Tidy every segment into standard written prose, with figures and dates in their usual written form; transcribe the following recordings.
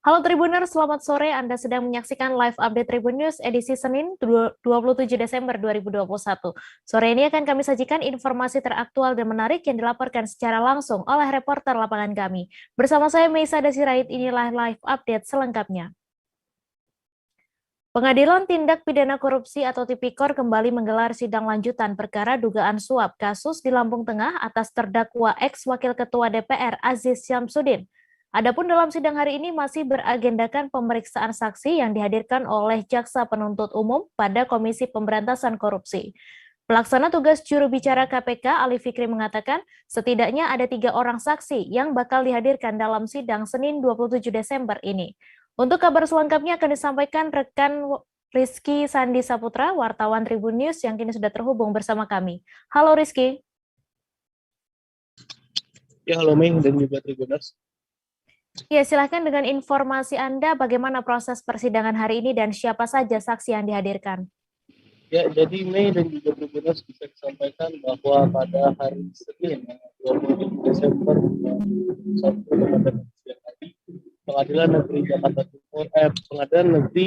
Halo Tribuners, selamat sore. Anda sedang menyaksikan live update Tribun News edisi Senin 27 Desember 2021. Sore ini akan kami sajikan informasi teraktual dan menarik yang dilaporkan secara langsung oleh reporter lapangan kami. Bersama saya Meisa Dasirait, inilah live update selengkapnya. Pengadilan Tindak Pidana Korupsi atau Tipikor kembali menggelar sidang lanjutan perkara dugaan suap kasus di Lampung Tengah atas terdakwa ex-wakil Ketua DPR Aziz Syamsuddin. Adapun dalam sidang hari ini masih beragendakan pemeriksaan saksi yang dihadirkan oleh Jaksa Penuntut Umum pada Komisi Pemberantasan Korupsi. Pelaksana tugas juru bicara KPK Ali Fikri mengatakan setidaknya ada 3 orang saksi yang bakal dihadirkan dalam sidang Senin 27 Desember ini. Untuk kabar selengkapnya akan disampaikan rekan Rizky Sandi Saputra, wartawan Tribun News yang kini sudah terhubung bersama kami. Halo Rizky. Ya, halo Mei dan juga Tribuners. Ya, silahkan dengan informasi Anda bagaimana proses persidangan hari ini dan siapa saja saksi yang dihadirkan. Ya, jadi Mei dan juga Tribuners bisa disampaikan bahwa pada hari Senin 27 Desember 2021 siang tadi, Pengadilan Negeri Jakarta Timur, Pengadilan Negeri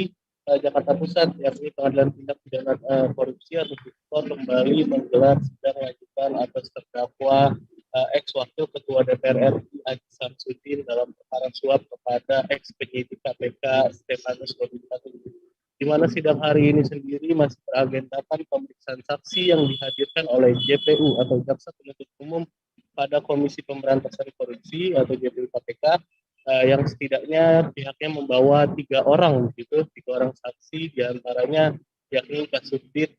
Jakarta Pusat, yakni Pengadilan Tindak Pidana Korupsi atau Tipikor kembali menggelar sidang lanjutan atas terdakwa ex wakil Ketua DPR RI Aziz Syamsuddin dalam perkara suap kepada ex penyidik KPK Stefanus Robinson, di mana sidang hari ini sendiri masih beragendakan pemeriksaan saksi yang dihadirkan oleh JPU atau Jaksa Penuntut Umum pada Komisi Pemberantasan Korupsi atau JPU KPK, yang setidaknya pihaknya membawa 3 orang, gitu, 3 orang saksi, diantaranya yakni Kasubdit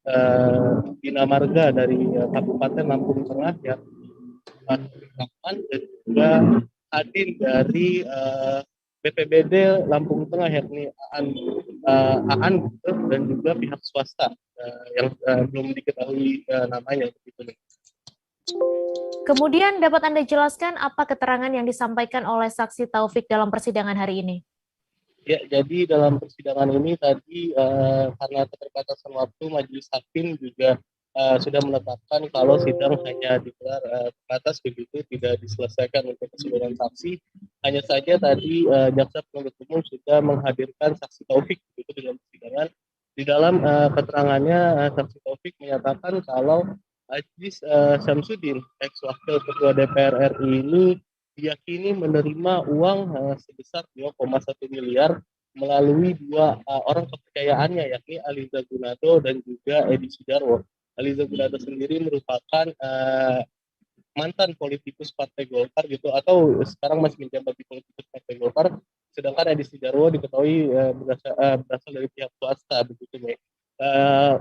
Bina Marga dari Kabupaten Lampung Tengah yang dan juga hadir dari BPBD Lampung Tengah yakni Aan gitu, dan juga pihak swasta yang belum diketahui namanya begitu. Kemudian dapat Anda jelaskan apa keterangan yang disampaikan oleh saksi Taufik dalam persidangan hari ini? Ya, jadi dalam persidangan ini tadi karena keterbatasan waktu, Majelis Hakim juga sudah menetapkan kalau sidang hanya digelar terbatas begitu, tidak diselesaikan untuk keseluruhan saksi. Hanya saja tadi Jaksa Penuntut Umum sudah menghadirkan saksi Taufik begitu dalam persidangan. Di dalam keterangannya, saksi Taufik menyatakan kalau Aziz Syamsuddin, ex wakil Ketua DPR RI ini diyakini menerima uang sebesar 2,1 miliar melalui 2 orang kepercayaannya, yakni Aliza Gunado dan juga Edi Sujarwo. Aliza Gunado sendiri merupakan mantan politikus Partai Golkar gitu, atau sekarang masih menjabat di politikus Partai Golkar, sedangkan Edi Sujarwo diketahui berasal dari pihak swasta begitu nih.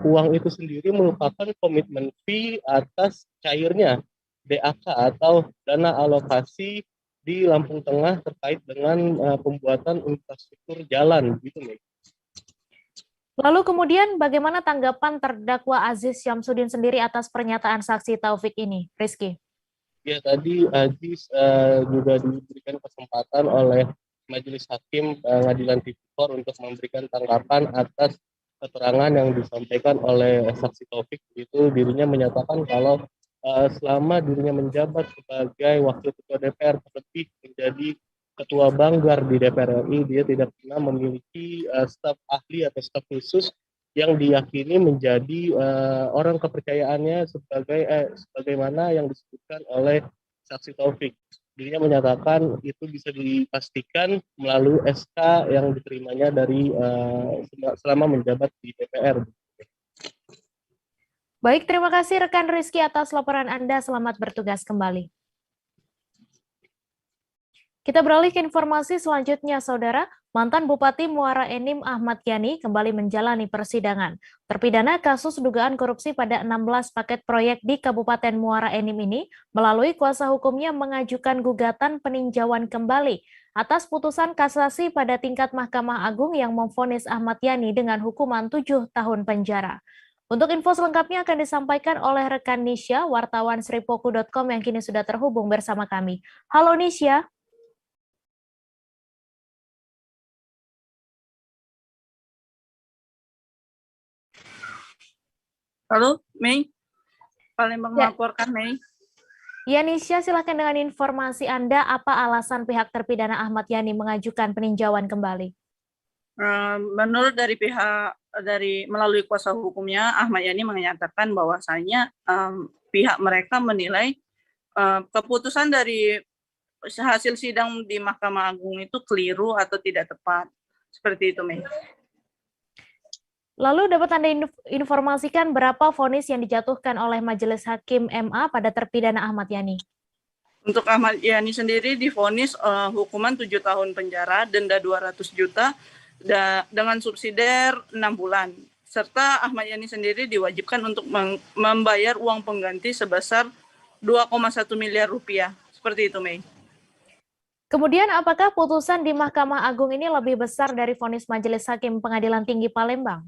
Uang itu sendiri merupakan komitmen fee atas cairnya DAK atau dana alokasi di Lampung Tengah terkait dengan pembuatan infrastruktur jalan gitu nih. Lalu kemudian bagaimana tanggapan terdakwa Aziz Syamsuddin sendiri atas pernyataan saksi Taufik ini, Rizky? Ya, tadi Aziz juga diberikan kesempatan oleh Majelis Hakim Pengadilan Tipikor untuk memberikan tanggapan atas keterangan yang disampaikan oleh saksi Taufik. Itu dirinya menyatakan kalau selama dirinya menjabat sebagai wakil ketua DPR, terlebih menjadi ketua banggar di DPR RI, dia tidak pernah memiliki staf ahli atau staf khusus yang diyakini menjadi orang kepercayaannya sebagaimana yang disebutkan oleh saksi Taufik. Dirinya menyatakan itu bisa dipastikan melalui SK yang diterimanya dari selama menjabat di DPR. Baik, terima kasih rekan Rizky atas laporan Anda. Selamat bertugas kembali. Kita beralih ke informasi selanjutnya, Saudara. Mantan Bupati Muara Enim Ahmad Yani kembali menjalani persidangan. Terpidana kasus dugaan korupsi pada 16 paket proyek di Kabupaten Muara Enim ini melalui kuasa hukumnya mengajukan gugatan peninjauan kembali atas putusan kasasi pada tingkat Mahkamah Agung yang memvonis Ahmad Yani dengan hukuman 7 tahun penjara. Untuk info selengkapnya akan disampaikan oleh rekan Nisha, wartawan sripoku.com yang kini sudah terhubung bersama kami. Halo Nisha. Halo, Mei. Palembang Ya. melaporkan, Mei. Ya, Nisha, silakan dengan informasi Anda, apa alasan pihak terpidana Ahmad Yani mengajukan peninjauan kembali? Menurut dari melalui kuasa hukumnya, Ahmad Yani menyatakan bahwasanya pihak mereka menilai keputusan dari hasil sidang di Mahkamah Agung itu keliru atau tidak tepat. Seperti itu, Mei. Lalu dapat Anda informasikan berapa vonis yang dijatuhkan oleh Majelis Hakim MA pada terpidana Ahmad Yani? Untuk Ahmad Yani sendiri divonis hukuman 7 tahun penjara, denda 200 juta, dengan subsidiar 6 bulan. Serta Ahmad Yani sendiri diwajibkan untuk membayar uang pengganti sebesar 2,1 miliar rupiah. Seperti itu, Mei. Kemudian apakah putusan di Mahkamah Agung ini lebih besar dari vonis Majelis Hakim Pengadilan Tinggi Palembang?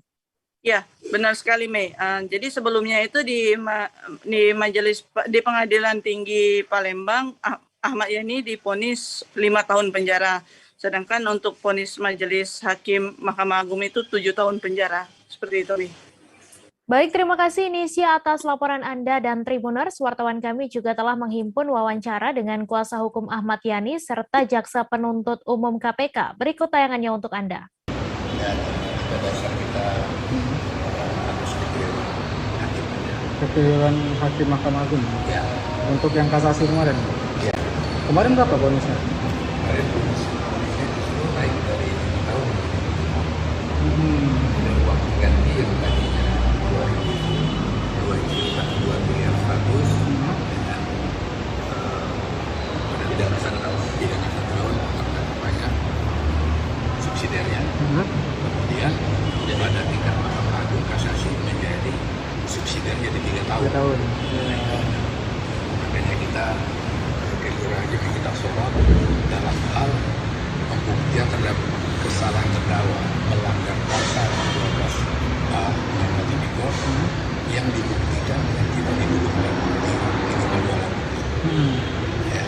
Ya, benar sekali, Mei. Jadi sebelumnya itu di Pengadilan Tinggi Palembang, Ahmad Yani divonis 5 tahun penjara. Sedangkan untuk vonis Majelis Hakim Mahkamah Agung itu 7 tahun penjara. Seperti itu, Mei. Baik, terima kasih Nisha atas laporan Anda dan Tribuners. Wartawan kami juga telah menghimpun wawancara dengan kuasa hukum Ahmad Yani serta Jaksa Penuntut Umum KPK. Berikut tayangannya untuk Anda. Ya, pada dasar kita harus kepilihan hakim Mahkamah Agung ya. Untuk yang kasasi kemarin. Ya. Kemarin berapa bonusnya? Kemarin bonusnya justru naik dari 5 tahun. Ada uang pengganti yang tadinya 2 miliar 100 dengan pada pidana 1 tahun, karena banyak subsidiarnya. Kemudian pada tingkat Mahkamah Agung Kasasi menjadi subsidiarnya di 3 tahun. 3 tahun. Makanya kita kita sorot dalam hal pembuktian terhadap kesalahan terdakwa melanggar pasal 12A Undang-Undang Tipikor yang dibuktikan dan tidak didudukkan di minimal 2 alat bukti. Ya,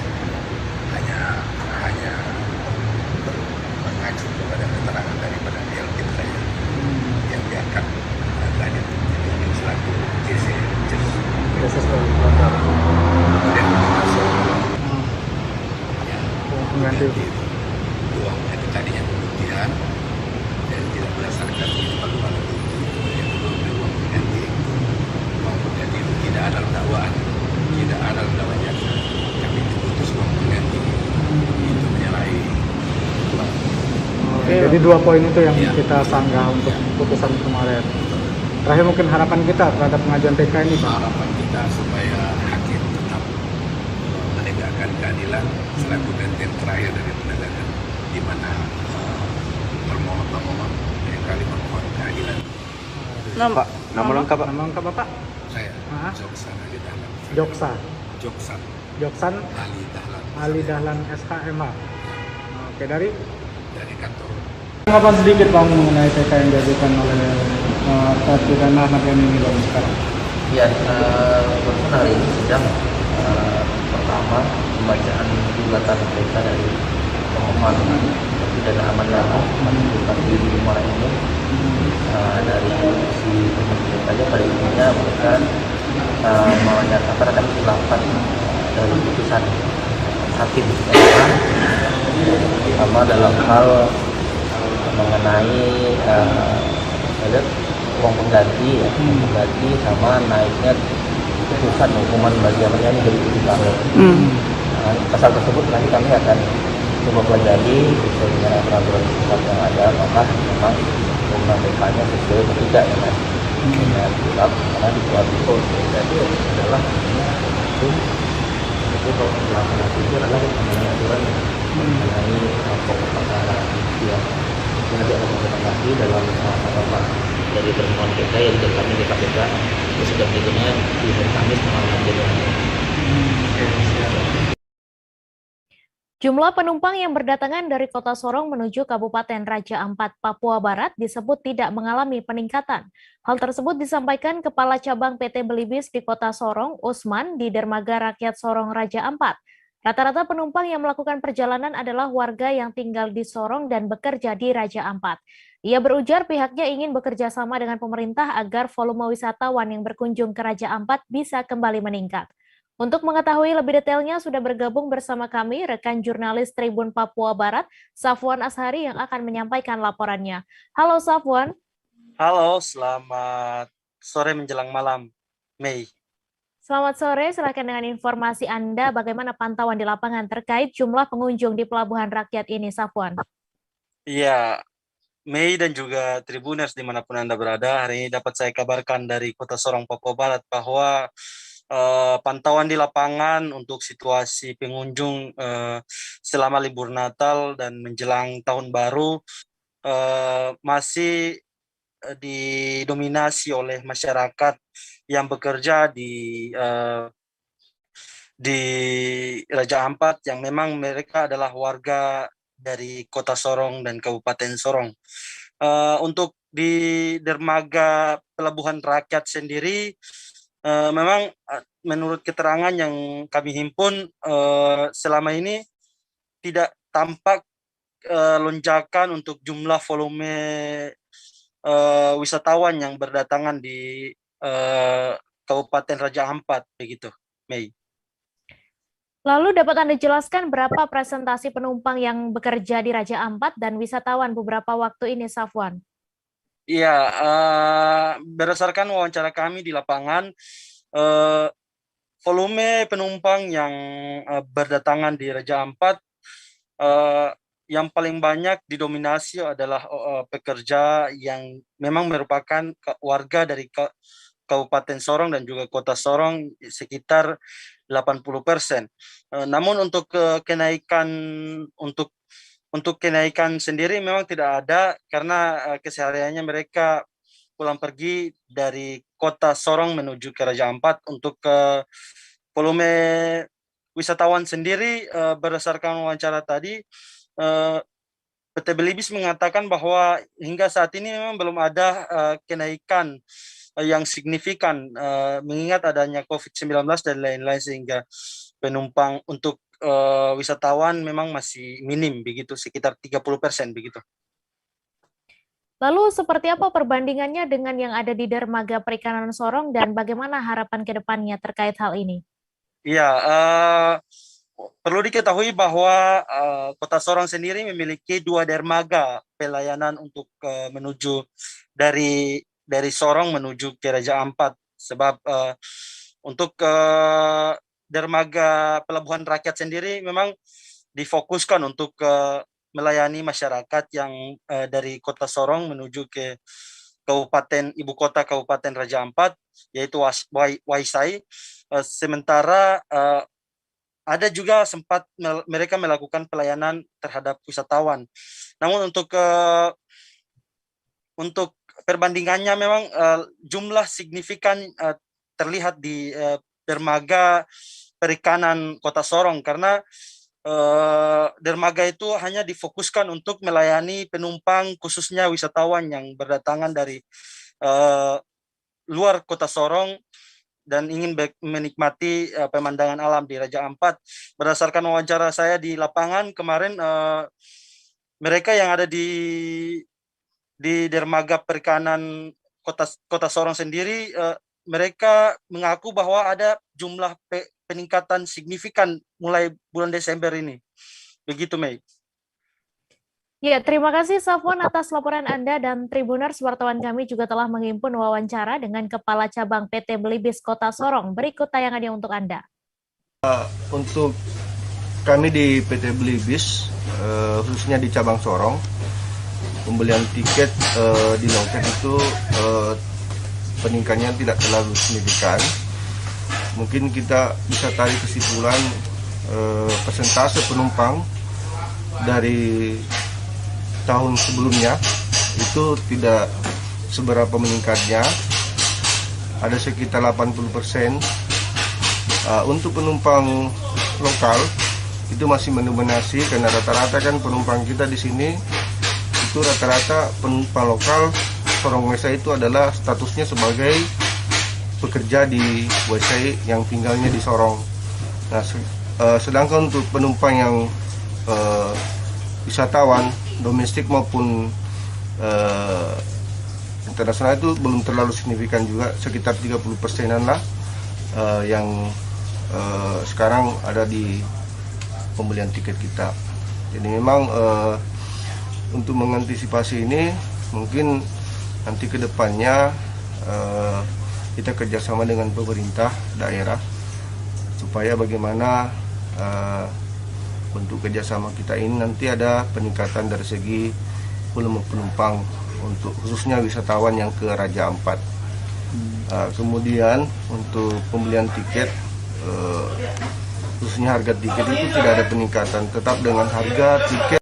hanya mengacu kepada keterangan daripada LT saja yang diangkat tadi selaku JC dan masuk Pengganti. uang itu tadinya pembuktian dan tidak berdasarkan minimal 2 alat bukti, kemudian uang pengganti. Uang pengganti itu tidak ada dakwaan, tidak ada dakwaan jaksa, tapi diputus uang pengganti. Itu menyalahi. Jadi 2 poin itu yang Ya. kita sanggah untuk putusan kemarin. Terakhir mungkin harapan kita terhadap pengajuan PK ini, Pak. Harapan kita supaya hakim tetap menegakkan keadilan selaku gantian terakhir dari penegakan, di mana pemohon yang kali memohon keadilan. Pak, Nama lengkap Bapak? Saya Ah. Joksan Ali Dahlan. Joksan Joksan Ali Dahlan SHMH. Oke, dari kantor. tanggapan sedikit Bang mengenai PK yang diajukan oleh terpidana Ahmad Yani ini Bang sekarang. Ya, barusan hari ini sidang pertama pembacaan gugatan PK dari pemohon terpidana Ahmad Yani menunjukkan di muara ini dari si pemohon saja pada intinya mereka menyatakan ada kesilapan dari putusan hakim sama dalam hal mengenai uang pengganti, sama naiknya putusan hukuman bagi Ahmad Yani dari 7 tahun. Pasal tersebut nanti kami akan coba pelajari sesuai dengan peraturan yang ada, apakah memang PK-nya sesuai atau tidak dengan kitab, karena di kuat itu adalah itu kalau pelaksanaan itu adalah mengenai aturan mengenai pokok perkara yang nanti akan mengatasi dalam hadapan dari permohonan PK yang kami di KPK itu sudah berikutnya di hari Kamis tanggal 6 Januari. Jumlah penumpang yang berdatangan dari Kota Sorong menuju Kabupaten Raja Ampat, Papua Barat disebut tidak mengalami peningkatan. Hal tersebut disampaikan Kepala Cabang PT Belibis di Kota Sorong, Usman, di Dermaga Rakyat Sorong Raja Ampat. Rata-rata penumpang yang melakukan perjalanan adalah warga yang tinggal di Sorong dan bekerja di Raja Ampat. Ia berujar pihaknya ingin bekerja sama dengan pemerintah agar volume wisatawan yang berkunjung ke Raja Ampat bisa kembali meningkat. Untuk mengetahui lebih detailnya sudah bergabung bersama kami rekan jurnalis Tribun Papua Barat, Safwan Ashari yang akan menyampaikan laporannya. Halo Safwan. Halo, selamat sore menjelang malam, Mei. Selamat sore, silakan dengan informasi Anda bagaimana pantauan di lapangan terkait jumlah pengunjung di Pelabuhan Rakyat ini, Safwan. Iya, Mei dan juga Tribuners dimanapun Anda berada, hari ini dapat saya kabarkan dari Kota Sorong, Papua Barat bahwa pantauan di lapangan untuk situasi pengunjung selama libur Natal dan menjelang Tahun Baru masih didominasi oleh masyarakat yang bekerja di Raja Ampat, yang memang mereka adalah warga dari Kota Sorong dan Kabupaten Sorong. Untuk di dermaga Pelabuhan Rakyat sendiri, memang menurut keterangan yang kami himpun selama ini tidak tampak lonjakan untuk jumlah volume wisatawan yang berdatangan di Kabupaten Raja Ampat, begitu, Mei. Lalu dapat Anda jelaskan berapa presentasi penumpang yang bekerja di Raja Ampat dan wisatawan beberapa waktu ini, Safwan? Iya, berdasarkan wawancara kami di lapangan, volume penumpang yang berdatangan di Raja Ampat yang paling banyak didominasi adalah pekerja yang memang merupakan warga dari Kabupaten Sorong dan juga Kota Sorong, sekitar 80%. Namun untuk kenaikan sendiri memang tidak ada, karena kesehariannya mereka pulang pergi dari Kota Sorong menuju ke Raja Ampat. Untuk volume wisatawan sendiri, berdasarkan wawancara tadi, PT Belibis mengatakan bahwa hingga saat ini memang belum ada kenaikan yang signifikan, mengingat adanya COVID-19 dan lain-lain, sehingga penumpang untuk wisatawan memang masih minim, begitu, sekitar 30% begitu. Lalu seperti apa perbandingannya dengan yang ada di dermaga perikanan Sorong dan bagaimana harapan ke depannya terkait hal ini? Iya, perlu diketahui bahwa Kota Sorong sendiri memiliki 2 dermaga pelayanan untuk menuju dari Sorong menuju ke Raja Ampat. Sebab untuk dermaga Pelabuhan Rakyat sendiri memang difokuskan untuk melayani masyarakat yang dari Kota Sorong menuju ke ibu kota Kabupaten Raja Ampat, yaitu Waisai. Sementara ada juga sempat mereka melakukan pelayanan terhadap wisatawan. Namun untuk perbandingannya memang jumlah signifikan terlihat di dermaga perikanan Kota Sorong, karena dermaga itu hanya difokuskan untuk melayani penumpang, khususnya wisatawan yang berdatangan dari luar Kota Sorong dan ingin menikmati pemandangan alam di Raja Ampat. Berdasarkan wawancara saya di lapangan kemarin, mereka yang ada di dermaga perikanan Kota Sorong sendiri, mereka mengaku bahwa ada jumlah peningkatan signifikan mulai bulan Desember ini. Begitu, Mei. Ya, terima kasih Safwan atas laporan Anda, dan Tribuners wartawan kami juga telah menghimpun wawancara dengan Kepala Cabang PT Belibis Kota Sorong. Berikut tayangannya untuk Anda. Untuk kami di PT Belibis, khususnya di Cabang Sorong, pembelian tiket di loket itu peningkatannya tidak terlalu signifikan. Mungkin kita bisa tarik kesimpulan persentase penumpang dari tahun sebelumnya itu tidak seberapa meningkatnya, ada sekitar 80%. Untuk penumpang lokal itu masih mendominasi, karena rata-rata kan penumpang kita di sini itu rata-rata penumpang lokal. Sorong Waisai itu adalah statusnya sebagai bekerja di Waisai yang tinggalnya di Sorong. Nah, sedangkan untuk penumpang yang wisatawan domestik maupun internasional itu belum terlalu signifikan juga, sekitar 30%-an lah yang sekarang ada di pembelian tiket kita. Jadi memang untuk mengantisipasi ini mungkin nanti ke depannya kita kerjasama dengan pemerintah daerah supaya bagaimana bentuk kerjasama kita ini nanti ada peningkatan dari segi volume penumpang untuk khususnya wisatawan yang ke Raja Ampat. Kemudian untuk pembelian tiket khususnya harga tiket itu tidak ada peningkatan, tetap dengan harga tiket.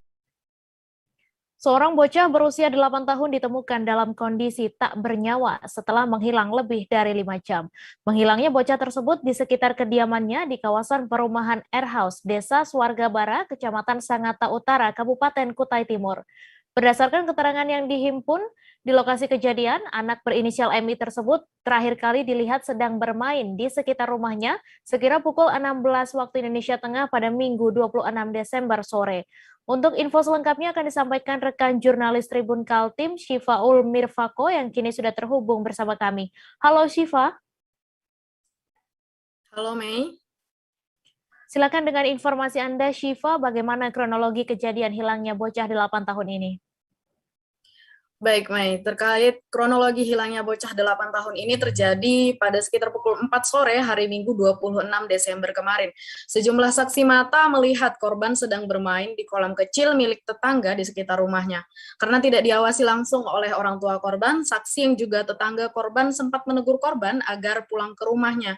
Seorang bocah berusia 8 tahun ditemukan dalam kondisi tak bernyawa setelah menghilang lebih dari 5 jam. Menghilangnya bocah tersebut di sekitar kediamannya di kawasan perumahan Air House, Desa Swargabara, Kecamatan Sangatta Utara, Kabupaten Kutai Timur. Berdasarkan keterangan yang dihimpun, di lokasi kejadian, anak berinisial MI tersebut terakhir kali dilihat sedang bermain di sekitar rumahnya sekira pukul 16 waktu Indonesia Tengah pada Minggu 26 Desember sore. Untuk info selengkapnya akan disampaikan rekan jurnalis Tribun Kaltim, Syifaul Mirfako, yang kini sudah terhubung bersama kami. Halo Syifa. Halo Mei. Silakan dengan informasi Anda, Syifa, bagaimana kronologi kejadian hilangnya bocah 8 tahun ini? Baik, Mei. Terkait kronologi hilangnya bocah 8 tahun ini terjadi pada sekitar pukul 4 sore hari Minggu 26 Desember kemarin. Sejumlah saksi mata melihat korban sedang bermain di kolam kecil milik tetangga di sekitar rumahnya. Karena tidak diawasi langsung oleh orang tua korban, saksi yang juga tetangga korban sempat menegur korban agar pulang ke rumahnya.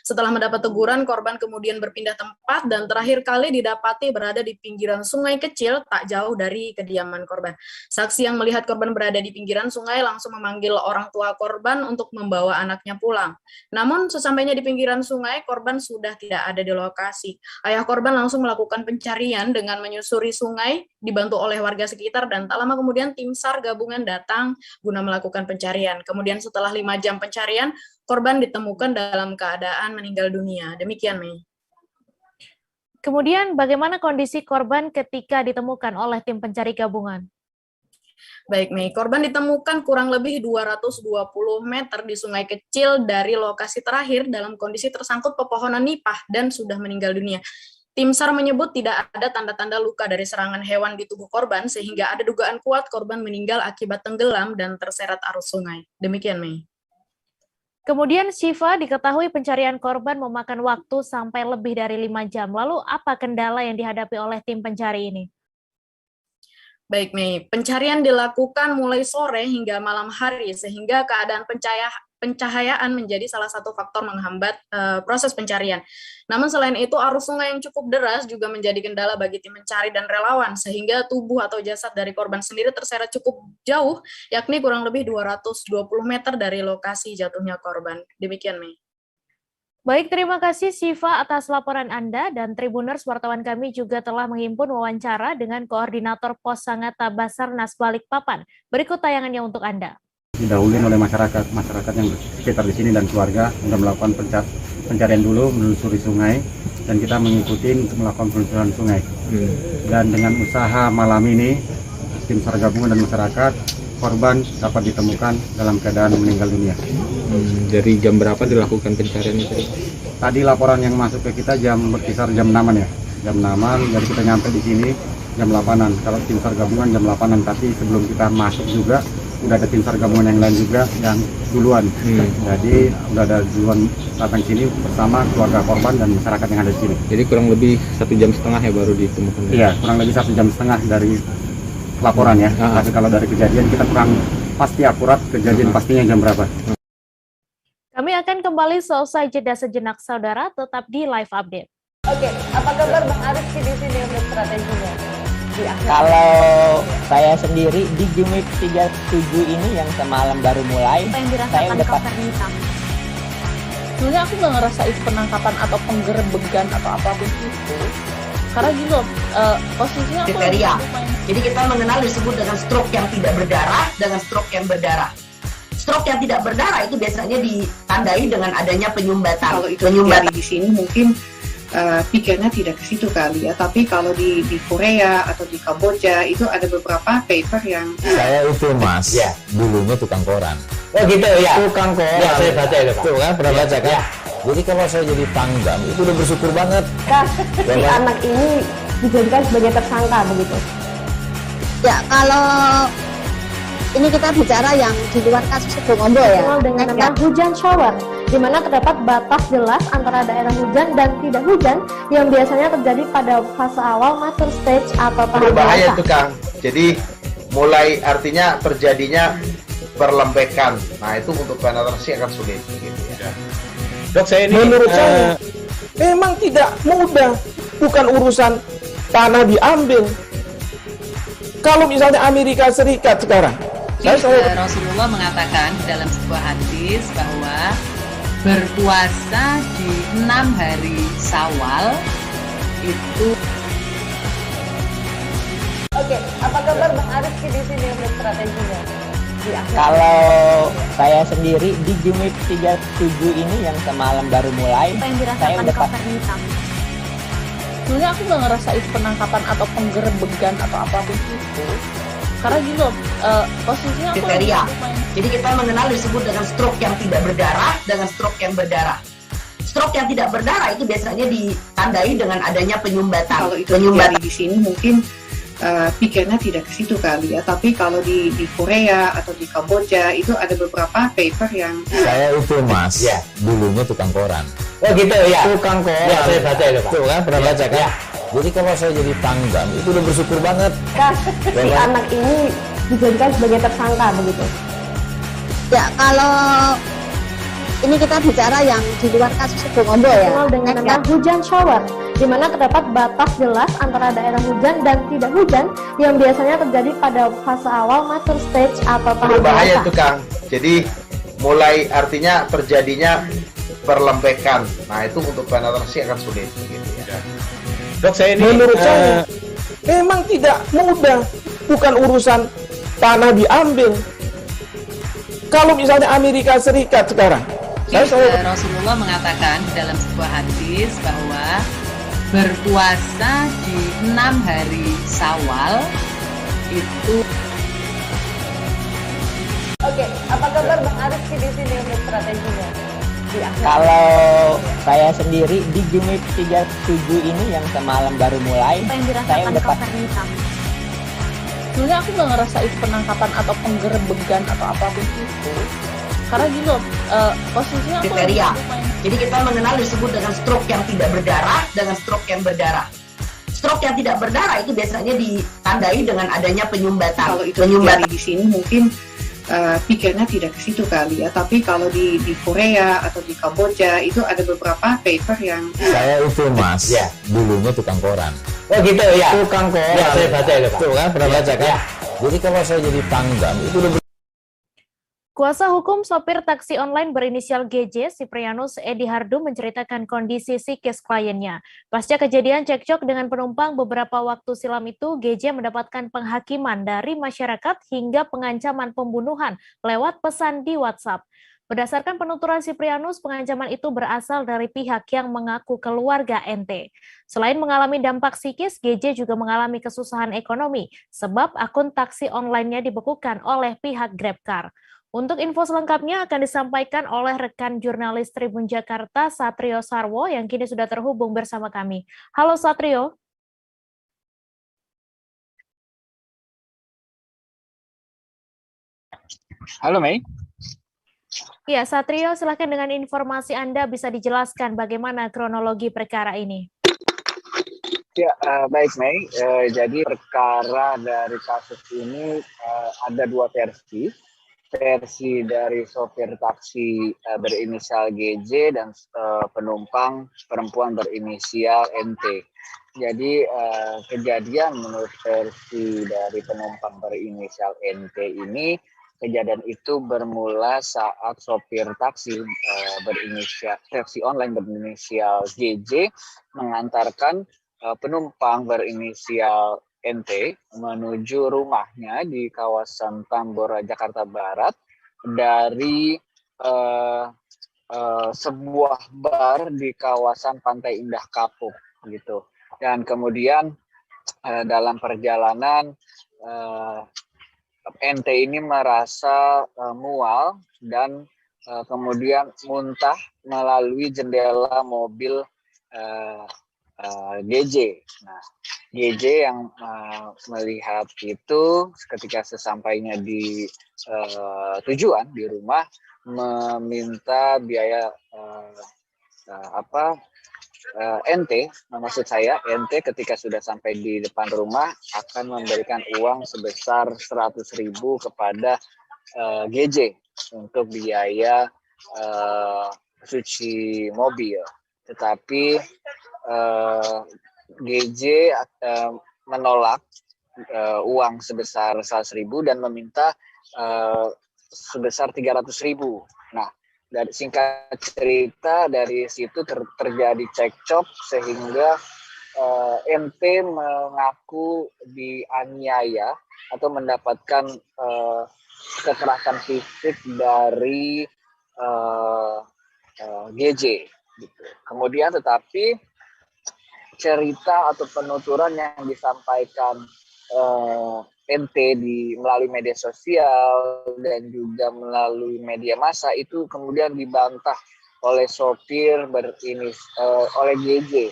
Setelah mendapat teguran, korban kemudian berpindah tempat dan terakhir kali didapati berada di pinggiran sungai kecil tak jauh dari kediaman korban. Saksi yang melihat korban berada di pinggiran sungai langsung memanggil orang tua korban untuk membawa anaknya pulang. Namun sesampainya di pinggiran sungai, korban sudah tidak ada di lokasi. Ayah korban langsung melakukan pencarian dengan menyusuri sungai, dibantu oleh warga sekitar, dan tak lama kemudian tim SAR gabungan datang guna melakukan pencarian. Kemudian setelah 5 jam pencarian, korban ditemukan dalam keadaan meninggal dunia. Demikian, Mei. Kemudian bagaimana kondisi korban ketika ditemukan oleh tim pencari gabungan? Baik, Mei. Korban ditemukan kurang lebih 220 meter di sungai kecil dari lokasi terakhir dalam kondisi tersangkut pepohonan nipah dan sudah meninggal dunia. Tim SAR menyebut tidak ada tanda-tanda luka dari serangan hewan di tubuh korban sehingga ada dugaan kuat korban meninggal akibat tenggelam dan terseret arus sungai. Demikian, Mei. Kemudian Syifa, diketahui pencarian korban memakan waktu sampai lebih dari 5 jam. Lalu apa kendala yang dihadapi oleh tim pencari ini? Baik, Mei. Pencarian dilakukan mulai sore hingga malam hari sehingga keadaan pencahayaan menjadi salah satu faktor menghambat proses pencarian. Namun selain itu arus sungai yang cukup deras juga menjadi kendala bagi tim mencari dan relawan sehingga tubuh atau jasad dari korban sendiri terseret cukup jauh, yakni kurang lebih 220 meter dari lokasi jatuhnya korban. Demikian, Mei. Baik, terima kasih Syifa atas laporan Anda, dan Tribuners wartawan kami juga telah menghimpun wawancara dengan Koordinator Pos Sangatta Basarnas Balikpapan. Berikut tayangannya untuk Anda. Didahului oleh masyarakat yang sekitar di sini dan keluarga untuk melakukan pencarian dulu, menelusuri sungai, dan kita mengikuti untuk melakukan penelusuran sungai. Dan dengan usaha malam ini, tim SAR gabungan dan masyarakat, korban dapat ditemukan dalam keadaan meninggal dunia. Dari jam berapa dilakukan pencarian itu? Tadi laporan yang masuk ke kita berkisar jam 6-an ya. Jam 6-an, jadi kita nyampe di sini jam 8-an. Kalau tim SAR gabungan jam 8-an, tapi sebelum kita masuk juga udah ada tim SAR gabungan yang lain juga yang duluan. Jadi udah ada duluan datang sini bersama keluarga korban dan masyarakat yang ada di sini. Jadi kurang lebih 1,5 jam ya baru ditemukan. Iya, kurang lebih 1,5 jam dari laporan ya. Tapi kalau dari kejadian kita kurang pasti akurat kejadian pastinya jam berapa. Kami akan kembali selesai jeda sejenak, saudara, tetap di live update. Oke, apa kabar Bang Arif di sini untuk strateginya? Kalau saya sendiri di Game Week 37 ini yang semalam baru mulai, apa yang saya udah sebenarnya aku nggak ngerasa itu penangkapan atau penggerebegan atau apapun itu, karena gitu posisinya aku kriteria. Jadi kita mengenal disebut dengan stroke yang tidak berdarah dengan stroke yang berdarah. Stroke yang tidak berdarah itu biasanya ditandai dengan adanya penyumbatan. Kalau itu penyumbatan di sini mungkin pikirnya tidak ke situ kali ya, tapi kalau di Korea atau di Kamboja itu ada beberapa paper yang saya itu mas, dulunya tukang koran. Oh gitu ya, tukang koran. Ya saya baca itu Pak. Tuh kan pernah baca kan? Jadi kalau saya jadi Pangdam itu udah bersyukur banget. Si anak ini dijadikan sebagai tersangka begitu. Ya, kalau ini kita bicara yang di luar kasus Bongombo ya. Dengan nama hujan shower, di mana terdapat batas jelas antara daerah hujan dan tidak hujan yang biasanya terjadi pada fase awal mature stage atau tahap berbahaya dewasa. itu Kang. Jadi mulai artinya terjadinya perlembekan. Nah itu untuk penetrasi akan sulit. Gitu ya. Dok, saya ini menurut saya memang tidak mudah, bukan urusan tanah diambil. Kalau misalnya Amerika Serikat sekarang, Rasulullah mengatakan dalam sebuah hadis bahwa berpuasa di 6 hari Syawal itu. Oke, apa kabar Bang Arif di sini untuk strateginya? Kalau saya sendiri di Jumip 37 ini yang semalam baru mulai, Apa yang saya dirasakan udah Kak Fernita? Sebenarnya aku nggak ngerasain penangkapan atau penggerebekan atau apapun itu, karena gini loh, posisinya aku Kriteria. Jadi kita mengenal disebut dengan stroke yang tidak berdarah dengan stroke yang berdarah. Stroke yang tidak berdarah itu biasanya ditandai dengan adanya penyumbatan. Kalau itu terjadi di sini mungkin pikirnya tidak ke situ kali ya, tapi kalau di Korea atau di Kamboja itu ada beberapa paper yang Saya itu Mas, dulunya tukang koran. Oh gitu ya. Tukang koran. Ya, saya baca itu Pak. Tuh kan, pernah baca kan? Jadi kalau saya jadi Pangdam itu udah bersyukur banget. Si anak ini dijadikan sebagai tersangka begitu. Ya, kalau ini kita bicara yang di luar kasus Bongombo ya. Dengan nama hujan shower, di mana terdapat batas jelas antara daerah hujan dan tidak hujan yang biasanya terjadi pada fase awal mature stage atau tahap berbahaya dewasa. itu Kang. Jadi mulai artinya terjadinya perlembekan. Nah itu untuk penetrasi akan sulit. Gitu ya. Dok, saya ini menurut saya memang tidak mudah, bukan urusan tanah diambil. Kalau misalnya Amerika Serikat sekarang, Rasulullah mengatakan dalam sebuah hadis bahwa berpuasa di 6 hari Syawal itu. Oke, apa kabar Bang Arif di sini untuk strateginya? Kalau saya sendiri di Jumip 37 ini yang semalam baru mulai, Apa yang saya dirasakan udah Kak Fernita? Sebenarnya aku nggak ngerasain penangkapan atau penggerebekan atau apapun itu, karena gini loh, posisinya aku Kriteria. ya. Jadi kita mengenal disebut dengan stroke yang tidak berdarah dengan stroke yang berdarah. Stroke yang tidak berdarah itu biasanya ditandai dengan adanya penyumbatan. kalau itu terjadi di sini mungkin pikirnya tidak ke situ kali ya, tapi kalau di Korea atau di Kamboja itu ada beberapa paper yang Saya itu Mas, dulunya tukang koran. Oh gitu ya. Tukang koran. Ya, saya baca itu Pak. Tuh kan, pernah baca kan? Jadi kalau saya jadi Pangdam itu udah Kuasa hukum sopir taksi online berinisial GJ, Siprianus Edi Hardu, menceritakan kondisi psikis kliennya. Pasca kejadian cekcok dengan penumpang beberapa waktu silam itu, GJ mendapatkan penghakiman dari masyarakat hingga pengancaman pembunuhan lewat pesan di WhatsApp. Berdasarkan penuturan Siprianus, pengancaman itu berasal dari pihak yang mengaku keluarga NT. Selain mengalami dampak psikis, GJ juga mengalami kesusahan ekonomi sebab akun taksi online-nya dibekukan oleh pihak GrabCar. Untuk info selengkapnya akan disampaikan oleh rekan jurnalis Tribun Jakarta, Satrio Sarwo, yang kini sudah terhubung bersama kami. Halo Satrio. Halo Mei. Ya, Satrio, silakan dengan informasi Anda bisa dijelaskan bagaimana kronologi perkara ini. Ya, baik Mei. Jadi perkara dari kasus ini ada dua versi. Versi dari sopir taksi berinisial GJ dan penumpang perempuan berinisial NT. Jadi kejadian menurut versi dari penumpang berinisial NT ini, kejadian itu bermula saat sopir taksi berinisial taksi online berinisial GJ mengantarkan penumpang berinisial NT menuju rumahnya di kawasan Tambora, Jakarta Barat dari sebuah bar di kawasan Pantai Indah Kapuk gitu. Dan kemudian dalam perjalanan NT ini merasa mual dan kemudian muntah melalui jendela mobil GJ. Nah, GJ yang melihat itu ketika sesampainya di tujuan di rumah meminta biaya NT, maksud saya NT ketika sudah sampai di depan rumah akan memberikan uang sebesar 100.000 kepada GJ untuk biaya cuci mobil. Tetapi GJ menolak uang sebesar 100.000 dan meminta sebesar 300.000. Nah, dari singkat cerita dari situ terjadi cekcok sehingga MT mengaku dianiaya atau mendapatkan kekerasan fisik dari GJ. Gitu. Kemudian tetapi cerita atau penuturan yang disampaikan NT melalui media sosial dan juga melalui media massa itu kemudian dibantah oleh sopir oleh GJ.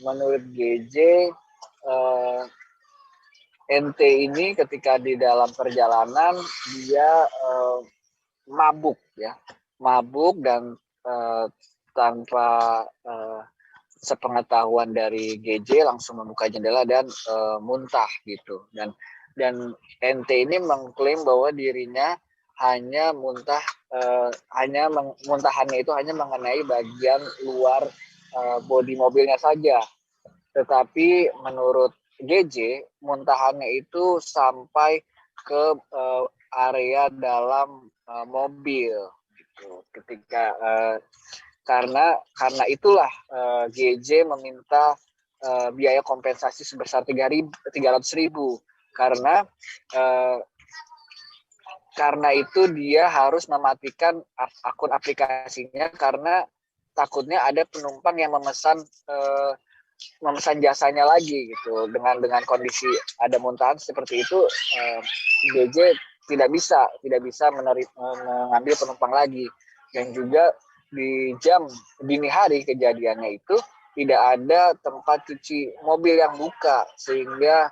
Menurut GJ, NT ini ketika di dalam perjalanan dia mabuk dan tanpa sepengetahuan dari GJ langsung membuka jendela dan muntah gitu. Dan NT ini mengklaim bahwa dirinya hanya muntahannya itu hanya mengenai bagian luar bodi mobilnya saja. Tetapi menurut GJ muntahannya itu sampai ke area dalam mobil gitu. Ketika karena itulah GJ meminta biaya kompensasi sebesar 300.000 karena itu dia harus mematikan akun aplikasinya karena takutnya ada penumpang yang memesan jasanya lagi gitu. Dengan kondisi ada muntahan seperti itu, GJ tidak bisa mengambil penumpang lagi. Dan juga di jam dini hari kejadiannya itu tidak ada tempat cuci mobil yang buka sehingga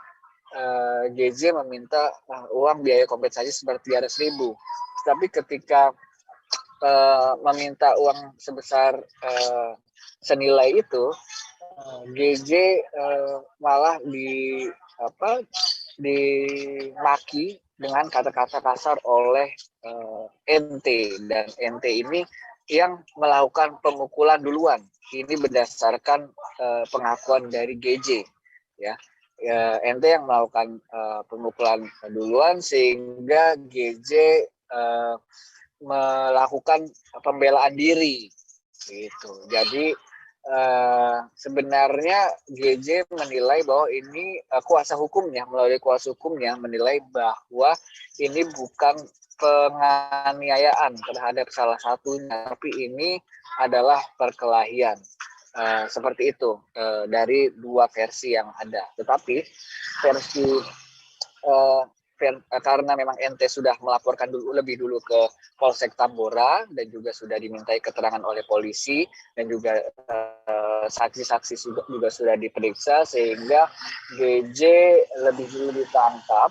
GJ meminta uang biaya kompensasi seperti 300.000. Tapi ketika meminta uang sebesar senilai itu, GJ malah dimaki dengan kata-kata kasar oleh NT, dan NT ini yang melakukan pemukulan duluan. Ini berdasarkan pengakuan dari GJ, ya. NT yang melakukan pemukulan duluan sehingga GJ melakukan pembelaan diri gitu. Jadi sebenarnya GJ menilai bahwa ini melalui kuasa hukumnya menilai bahwa ini bukan penganiayaan terhadap salah satunya, tapi ini adalah perkelahian. Seperti itu dari dua versi yang ada. Tetapi versi karena memang NT sudah melaporkan lebih dulu ke Polsek Tambora dan juga sudah dimintai keterangan oleh polisi dan juga saksi-saksi juga sudah diperiksa, sehingga GJ lebih dulu ditangkap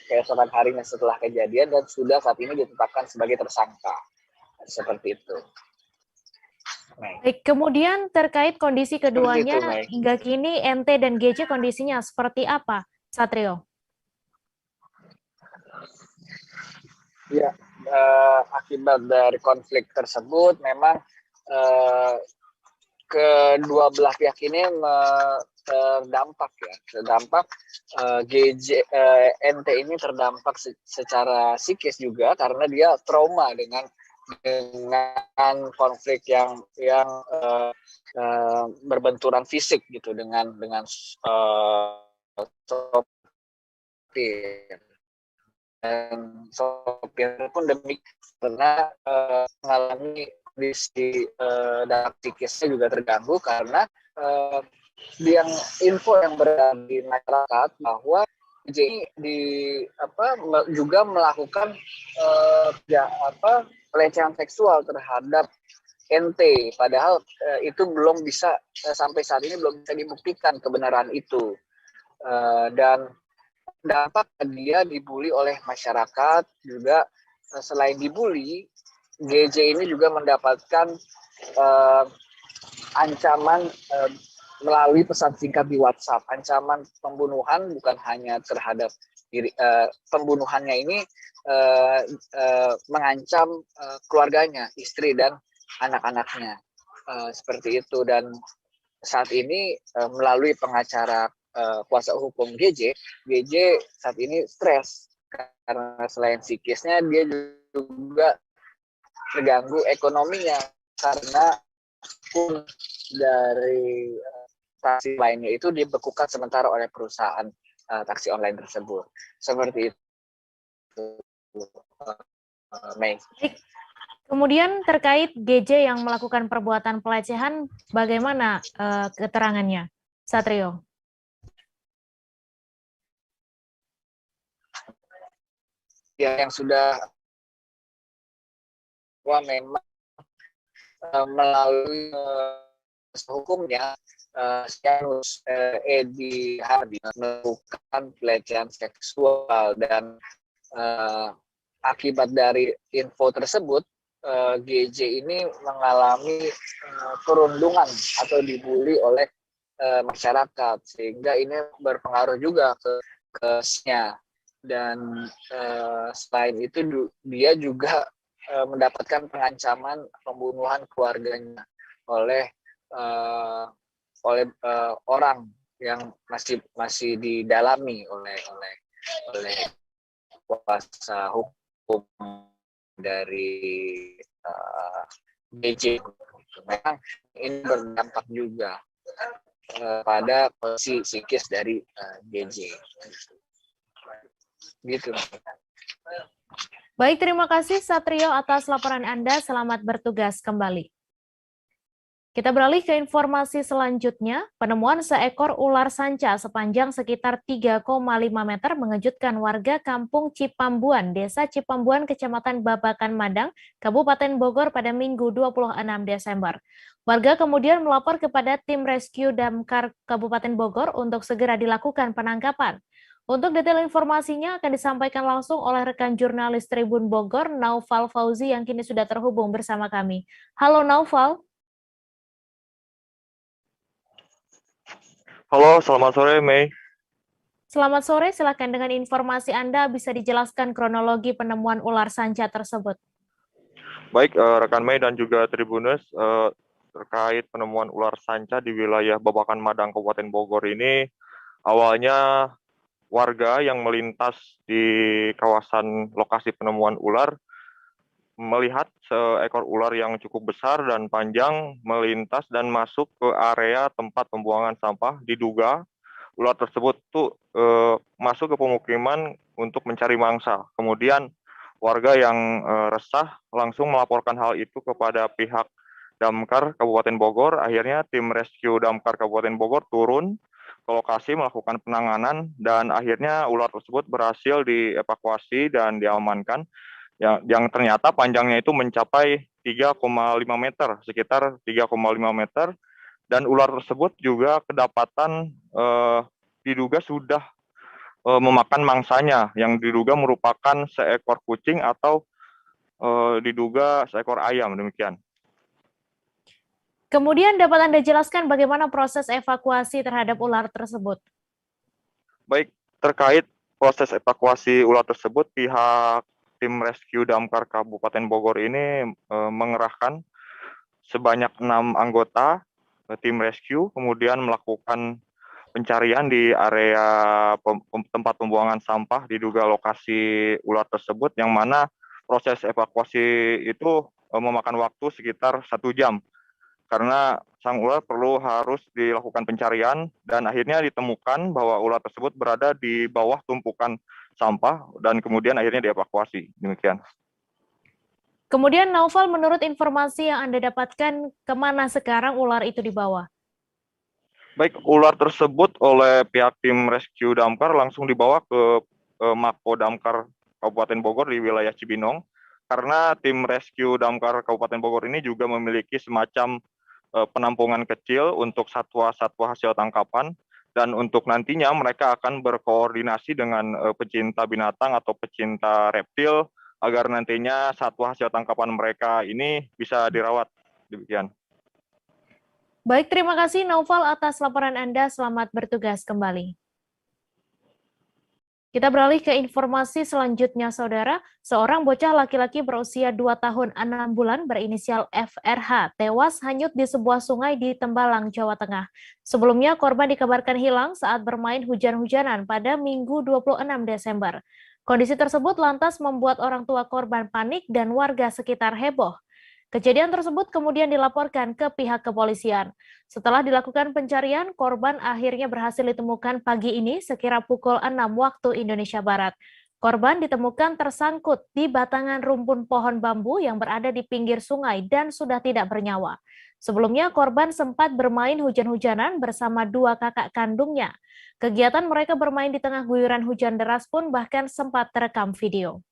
keesokan harinya setelah kejadian dan sudah saat ini ditetapkan sebagai tersangka. Seperti itu. Baik, kemudian terkait kondisi keduanya hingga kini NT dan GJ kondisinya seperti apa, Satrio? Ya, akibat dari konflik tersebut memang kedua belah pihak ini terdampak. NT ini terdampak secara psikis juga karena dia trauma dengan konflik yang berbenturan fisik gitu dengan sopir. Dan sopir pun demikian karena mengalami kondisi dalam psikisnya juga terganggu karena info yang berada di masyarakat bahwa GJ ini juga melakukan pelecehan seksual terhadap NT, padahal itu belum bisa sampai saat ini belum bisa dibuktikan kebenaran itu. Dan dampak dia dibully oleh masyarakat juga. Selain dibully, GJ ini juga mendapatkan ancaman melalui pesan singkat di WhatsApp. Ancaman pembunuhan bukan hanya terhadap diri, pembunuhannya ini mengancam keluarganya, istri dan anak-anaknya, seperti itu. Dan saat ini melalui pengacara kuasa hukum GJ saat ini stres karena selain psikisnya dia juga terganggu ekonominya karena pun dari taksi lainnya itu dibekukan sementara oleh perusahaan taksi online tersebut. Seperti itu, Mei. Kemudian terkait GJ yang melakukan perbuatan pelecehan, bagaimana keterangannya, Satrio? Ya, yang sudah memang melalui hukumnya Sianus Edi Hardi melakukan pelecehan seksual dan akibat dari info tersebut GJ ini mengalami perundungan atau dibully oleh masyarakat, sehingga ini berpengaruh juga ke nya. Dan selain itu dia juga mendapatkan pengancaman pembunuhan keluarganya oleh orang yang masih didalami oleh kuasa hukum dari GJ. Memang ini berdampak juga pada kondisi psikis dari GJ. Gitu. Baik, terima kasih Satrio atas laporan Anda. Selamat bertugas kembali. Kita beralih ke informasi selanjutnya. Penemuan seekor ular sanca sepanjang sekitar 3,5 meter mengejutkan warga Kampung Cipambuan, Desa Cipambuan, Kecamatan Babakan Madang, Kabupaten Bogor pada Minggu 26 Desember. Warga kemudian melapor kepada tim rescue Damkar Kabupaten Bogor untuk segera dilakukan penangkapan. Untuk detail informasinya akan disampaikan langsung oleh rekan jurnalis Tribun Bogor, Naufal Fauzi, yang kini sudah terhubung bersama kami. Halo Naufal. Halo, selamat sore Mei. Selamat sore, silakan dengan informasi Anda bisa dijelaskan kronologi penemuan ular sanca tersebut. Baik, rekan Mei dan juga Tribuners, terkait penemuan ular sanca di wilayah Babakan Madang, Kabupaten Bogor ini, awalnya warga yang melintas di kawasan lokasi penemuan ular melihat seekor ular yang cukup besar dan panjang melintas dan masuk ke area tempat pembuangan sampah. Diduga ular tersebut tuh masuk ke pemukiman untuk mencari mangsa. Kemudian warga yang resah langsung melaporkan hal itu kepada pihak Damkar Kabupaten Bogor. Akhirnya tim rescue Damkar Kabupaten Bogor turun ke lokasi melakukan penanganan dan akhirnya ular tersebut berhasil dievakuasi dan diamankan. Yang ternyata panjangnya itu mencapai 3,5 meter, sekitar 3,5 meter, dan ular tersebut juga kedapatan diduga sudah memakan mangsanya, yang diduga merupakan seekor kucing atau diduga seekor ayam, demikian. Kemudian dapat Anda jelaskan bagaimana proses evakuasi terhadap ular tersebut? Baik, terkait proses evakuasi ular tersebut, pihak tim rescue Damkar Kabupaten Bogor ini mengerahkan sebanyak 6 anggota tim rescue, kemudian melakukan pencarian di area tempat pembuangan sampah diduga lokasi ular tersebut, yang mana proses evakuasi itu memakan waktu sekitar 1 jam karena sang ular harus dilakukan pencarian dan akhirnya ditemukan bahwa ular tersebut berada di bawah tumpukan sampah dan kemudian akhirnya dievakuasi. Demikian. Kemudian Naufal, menurut informasi yang Anda dapatkan, kemana sekarang ular itu dibawa? Baik, ular tersebut oleh pihak tim rescue damkar langsung dibawa ke Mako Damkar Kabupaten Bogor di wilayah Cibinong, karena tim rescue damkar Kabupaten Bogor ini juga memiliki semacam penampungan kecil untuk satwa-satwa hasil tangkapan, dan untuk nantinya mereka akan berkoordinasi dengan pecinta binatang atau pecinta reptil agar nantinya satwa hasil tangkapan mereka ini bisa dirawat. Demikian. Baik, terima kasih Naufal atas laporan Anda. Selamat bertugas kembali. Kita beralih ke informasi selanjutnya, Saudara. Seorang bocah laki-laki berusia 2 tahun 6 bulan berinisial FRH tewas hanyut di sebuah sungai di Tembalang, Jawa Tengah. Sebelumnya, korban dikabarkan hilang saat bermain hujan-hujanan pada Minggu 26 Desember. Kondisi tersebut lantas membuat orang tua korban panik dan warga sekitar heboh. Kejadian tersebut kemudian dilaporkan ke pihak kepolisian. Setelah dilakukan pencarian, korban akhirnya berhasil ditemukan pagi ini sekira pukul 6 waktu Indonesia Barat. Korban ditemukan tersangkut di batangan rumpun pohon bambu yang berada di pinggir sungai dan sudah tidak bernyawa. Sebelumnya, korban sempat bermain hujan-hujanan bersama 2 kakak kandungnya. Kegiatan mereka bermain di tengah guyuran hujan deras pun bahkan sempat terekam video.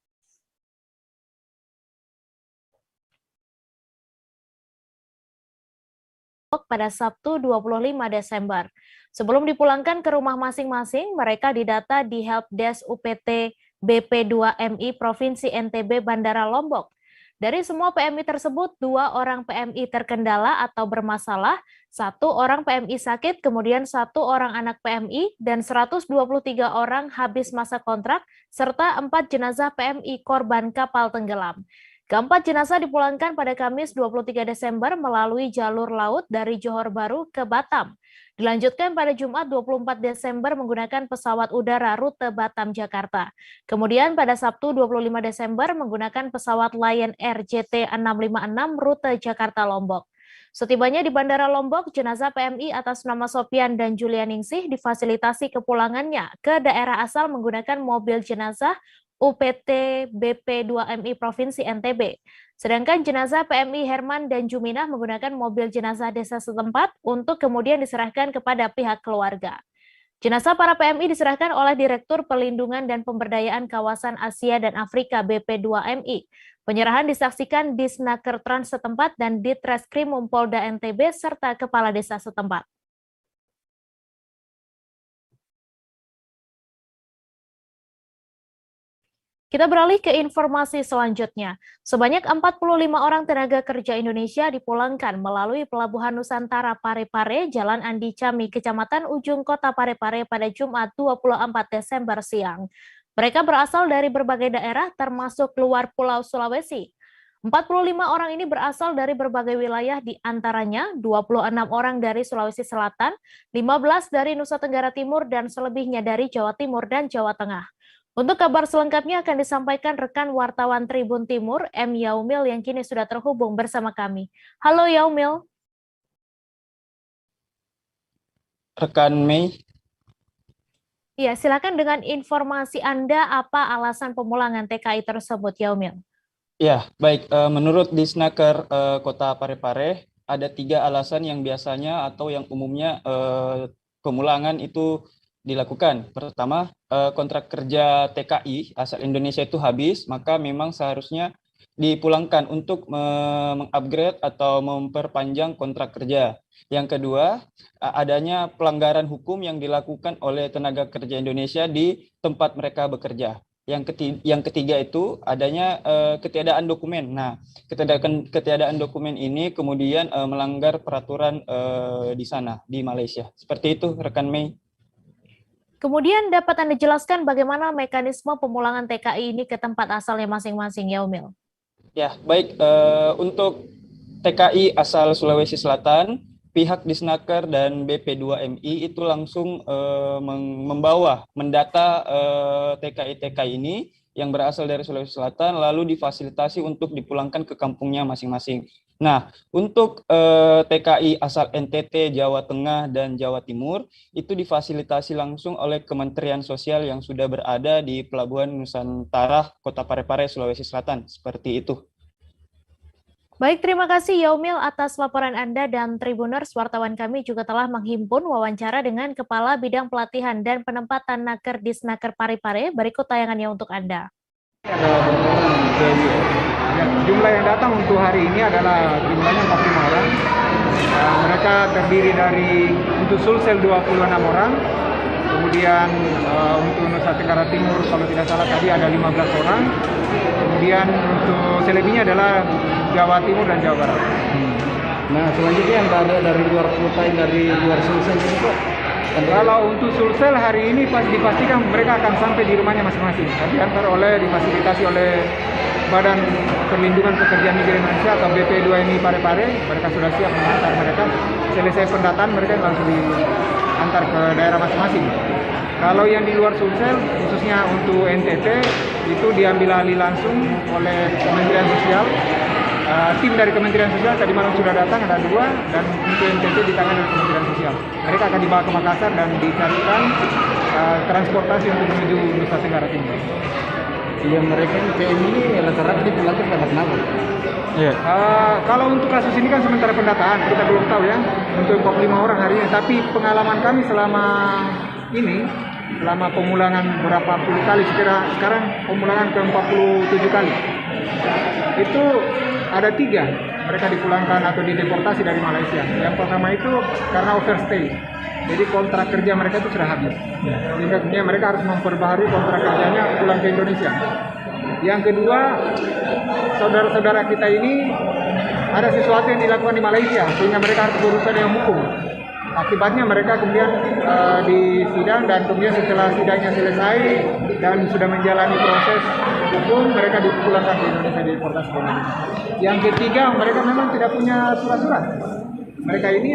Pada Sabtu 25 Desember. Sebelum dipulangkan ke rumah masing-masing, mereka didata di Helpdesk UPT BP2MI Provinsi NTB Bandara Lombok. Dari semua PMI tersebut, 2 orang PMI terkendala atau bermasalah, 1 orang PMI sakit, kemudian 1 orang anak PMI, dan 123 orang habis masa kontrak, serta 4 jenazah PMI korban kapal tenggelam. Keempat jenazah dipulangkan pada Kamis 23 Desember melalui jalur laut dari Johor Bahru ke Batam. Dilanjutkan pada Jumat 24 Desember menggunakan pesawat udara rute Batam-Jakarta. Kemudian pada Sabtu 25 Desember menggunakan pesawat Lion Air JT656 rute Jakarta-Lombok. Setibanya di Bandara Lombok, jenazah PMI atas nama Sopian dan Julianingsih difasilitasi kepulangannya ke daerah asal menggunakan mobil jenazah UPT BP2MI Provinsi NTB. Sedangkan jenazah PMI Herman dan Juminah menggunakan mobil jenazah desa setempat untuk kemudian diserahkan kepada pihak keluarga. Jenazah para PMI diserahkan oleh Direktur Perlindungan dan Pemberdayaan Kawasan Asia dan Afrika BP2MI. Penyerahan disaksikan di Snaker Trans setempat dan Ditreskrimum Polda NTB serta Kepala Desa setempat. Kita beralih ke informasi selanjutnya. Sebanyak 45 orang tenaga kerja Indonesia dipulangkan melalui Pelabuhan Nusantara Parepare, Jalan Andi Cami, Kecamatan Ujung Kota Parepare pada Jumat 24 Desember siang. Mereka berasal dari berbagai daerah termasuk luar Pulau Sulawesi. 45 orang ini berasal dari berbagai wilayah, di antaranya 26 orang dari Sulawesi Selatan, 15 dari Nusa Tenggara Timur, dan selebihnya dari Jawa Timur dan Jawa Tengah. Untuk kabar selengkapnya akan disampaikan rekan wartawan Tribun Timur, M. Yaumil, yang kini sudah terhubung bersama kami. Halo Yaumil. Rekan Mei. Ya, silakan dengan informasi Anda, apa alasan pemulangan TKI tersebut, Yaumil? Ya, baik. Menurut Disnaker Kota Parepare, ada 3 alasan yang biasanya atau yang umumnya pemulangan itu dilakukan. Pertama, kontrak kerja TKI asal Indonesia itu habis, maka memang seharusnya dipulangkan untuk mengupgrade atau memperpanjang kontrak kerja. Yang kedua, adanya pelanggaran hukum yang dilakukan oleh tenaga kerja Indonesia di tempat mereka bekerja. Yang ketiga itu adanya ketiadaan dokumen. Nah, ketiadaan dokumen ini kemudian melanggar peraturan di sana, di Malaysia. Seperti itu, rekan Mei. Kemudian dapat Anda jelaskan bagaimana mekanisme pemulangan TKI ini ke tempat asalnya masing-masing, Yaumil? Ya, baik. Untuk TKI asal Sulawesi Selatan, pihak Disnaker dan BP2MI itu langsung mendata TKI-TKI ini yang berasal dari Sulawesi Selatan, lalu difasilitasi untuk dipulangkan ke kampungnya masing-masing. Nah, untuk TKI asal NTT, Jawa Tengah, dan Jawa Timur, itu difasilitasi langsung oleh Kementerian Sosial yang sudah berada di Pelabuhan Nusantara, Kota Parepare, Sulawesi Selatan. Seperti itu. Baik, terima kasih Yaumil atas laporan Anda dan Tribuners. Wartawan kami juga telah menghimpun wawancara dengan Kepala Bidang Pelatihan dan Penempatan Naker Disnaker Parepare. Berikut tayangannya untuk Anda. Jumlah yang datang untuk hari ini adalah jumlahnya 45 orang. Mereka terdiri dari untuk Sulsel 26 orang, kemudian untuk Nusa Tenggara Timur kalau tidak salah tadi ada 15 orang, kemudian untuk selebihnya adalah Jawa Timur dan Jawa Barat. Nah, selanjutnya yang ada dari luar kota, dari luar Sulsel itu Pak? Kalau untuk Sulsel hari ini dipastikan mereka akan sampai di rumahnya masing-masing. Difasilitasi oleh Badan Perlindungan Pekerja Migran Indonesia atau BP2MI Parepare. Mereka sudah siap mengantar mereka. Selesai pendataan mereka langsung diantar ke daerah masing-masing. Kalau yang di luar Sulsel, khususnya untuk NTT, itu diambil alih langsung oleh Kementerian Sosial. Tim dari Kementerian Sosial tadi malam sudah datang, ada 2, dan untuk NTT ditangani oleh Kementerian Sosial. Mereka akan dibawa ke Makassar dan dicarikan transportasi untuk menuju Nusa Tenggara Timur. Yang mereka PM ini rata-rata dipulangkan pada kenapa? Iya. Kalau untuk kasus ini kan sementara pendataan, kita belum tahu ya untuk 45 orang hari ini. Tapi pengalaman kami selama pemulangan berapa puluh kali, sekarang pemulangan ke 47 kali. Itu ada 3 mereka dipulangkan atau dideportasi dari Malaysia. Yang pertama itu karena overstay. Jadi kontrak kerja mereka itu sudah habis. Sehingga kemudian mereka harus memperbaharui kontrak kerjanya pulang ke Indonesia. Yang kedua, saudara-saudara kita ini ada sesuatu yang dilakukan di Malaysia sehingga mereka harus berurusan dengan hukum. Akibatnya mereka kemudian disidang dan kemudian setelah sidangnya selesai dan sudah menjalani proses hukum, mereka dipulangkan ke Indonesia, deportasi ke Indonesia. Yang ketiga, mereka memang tidak punya surat-surat. Mereka ini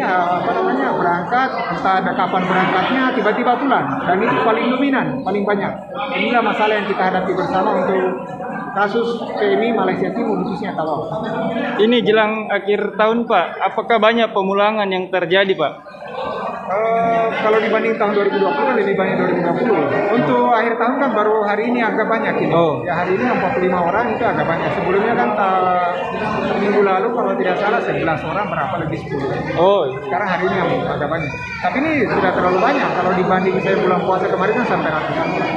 berangkat, entah ada kapan berangkatnya, tiba-tiba pulang. Dan itu paling dominan, paling banyak. Inilah masalah yang kita hadapi bersama untuk kasus PMI Malaysia Timur, khususnya Tawau. Ini jelang akhir tahun Pak, apakah banyak pemulangan yang terjadi Pak? Kalau dibanding tahun 2020 kan lebih banyak 2020. Untuk akhir tahun kan baru hari ini agak banyak ini. Ya hari ini 45 orang itu agak banyak. Sebelumnya kan minggu lalu kalau tidak salah 11 orang berapa lebih 10. Sekarang hari ini agak banyak. Tapi ini sudah terlalu banyak. Kalau dibanding saya bulan puasa kemarin kan sampai ratusan orang.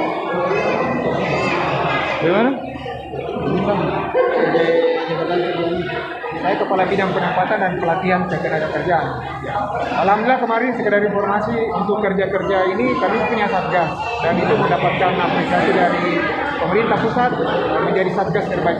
Gimana? Saya Kepala Bidang Penempatan dan Pelatihan Ketenagakerjaan. Alhamdulillah kemarin sekedar informasi untuk kerja-kerja ini kami punya satgas dan itu mendapatkan apresiasi dari pemerintah pusat menjadi satgas terbaik.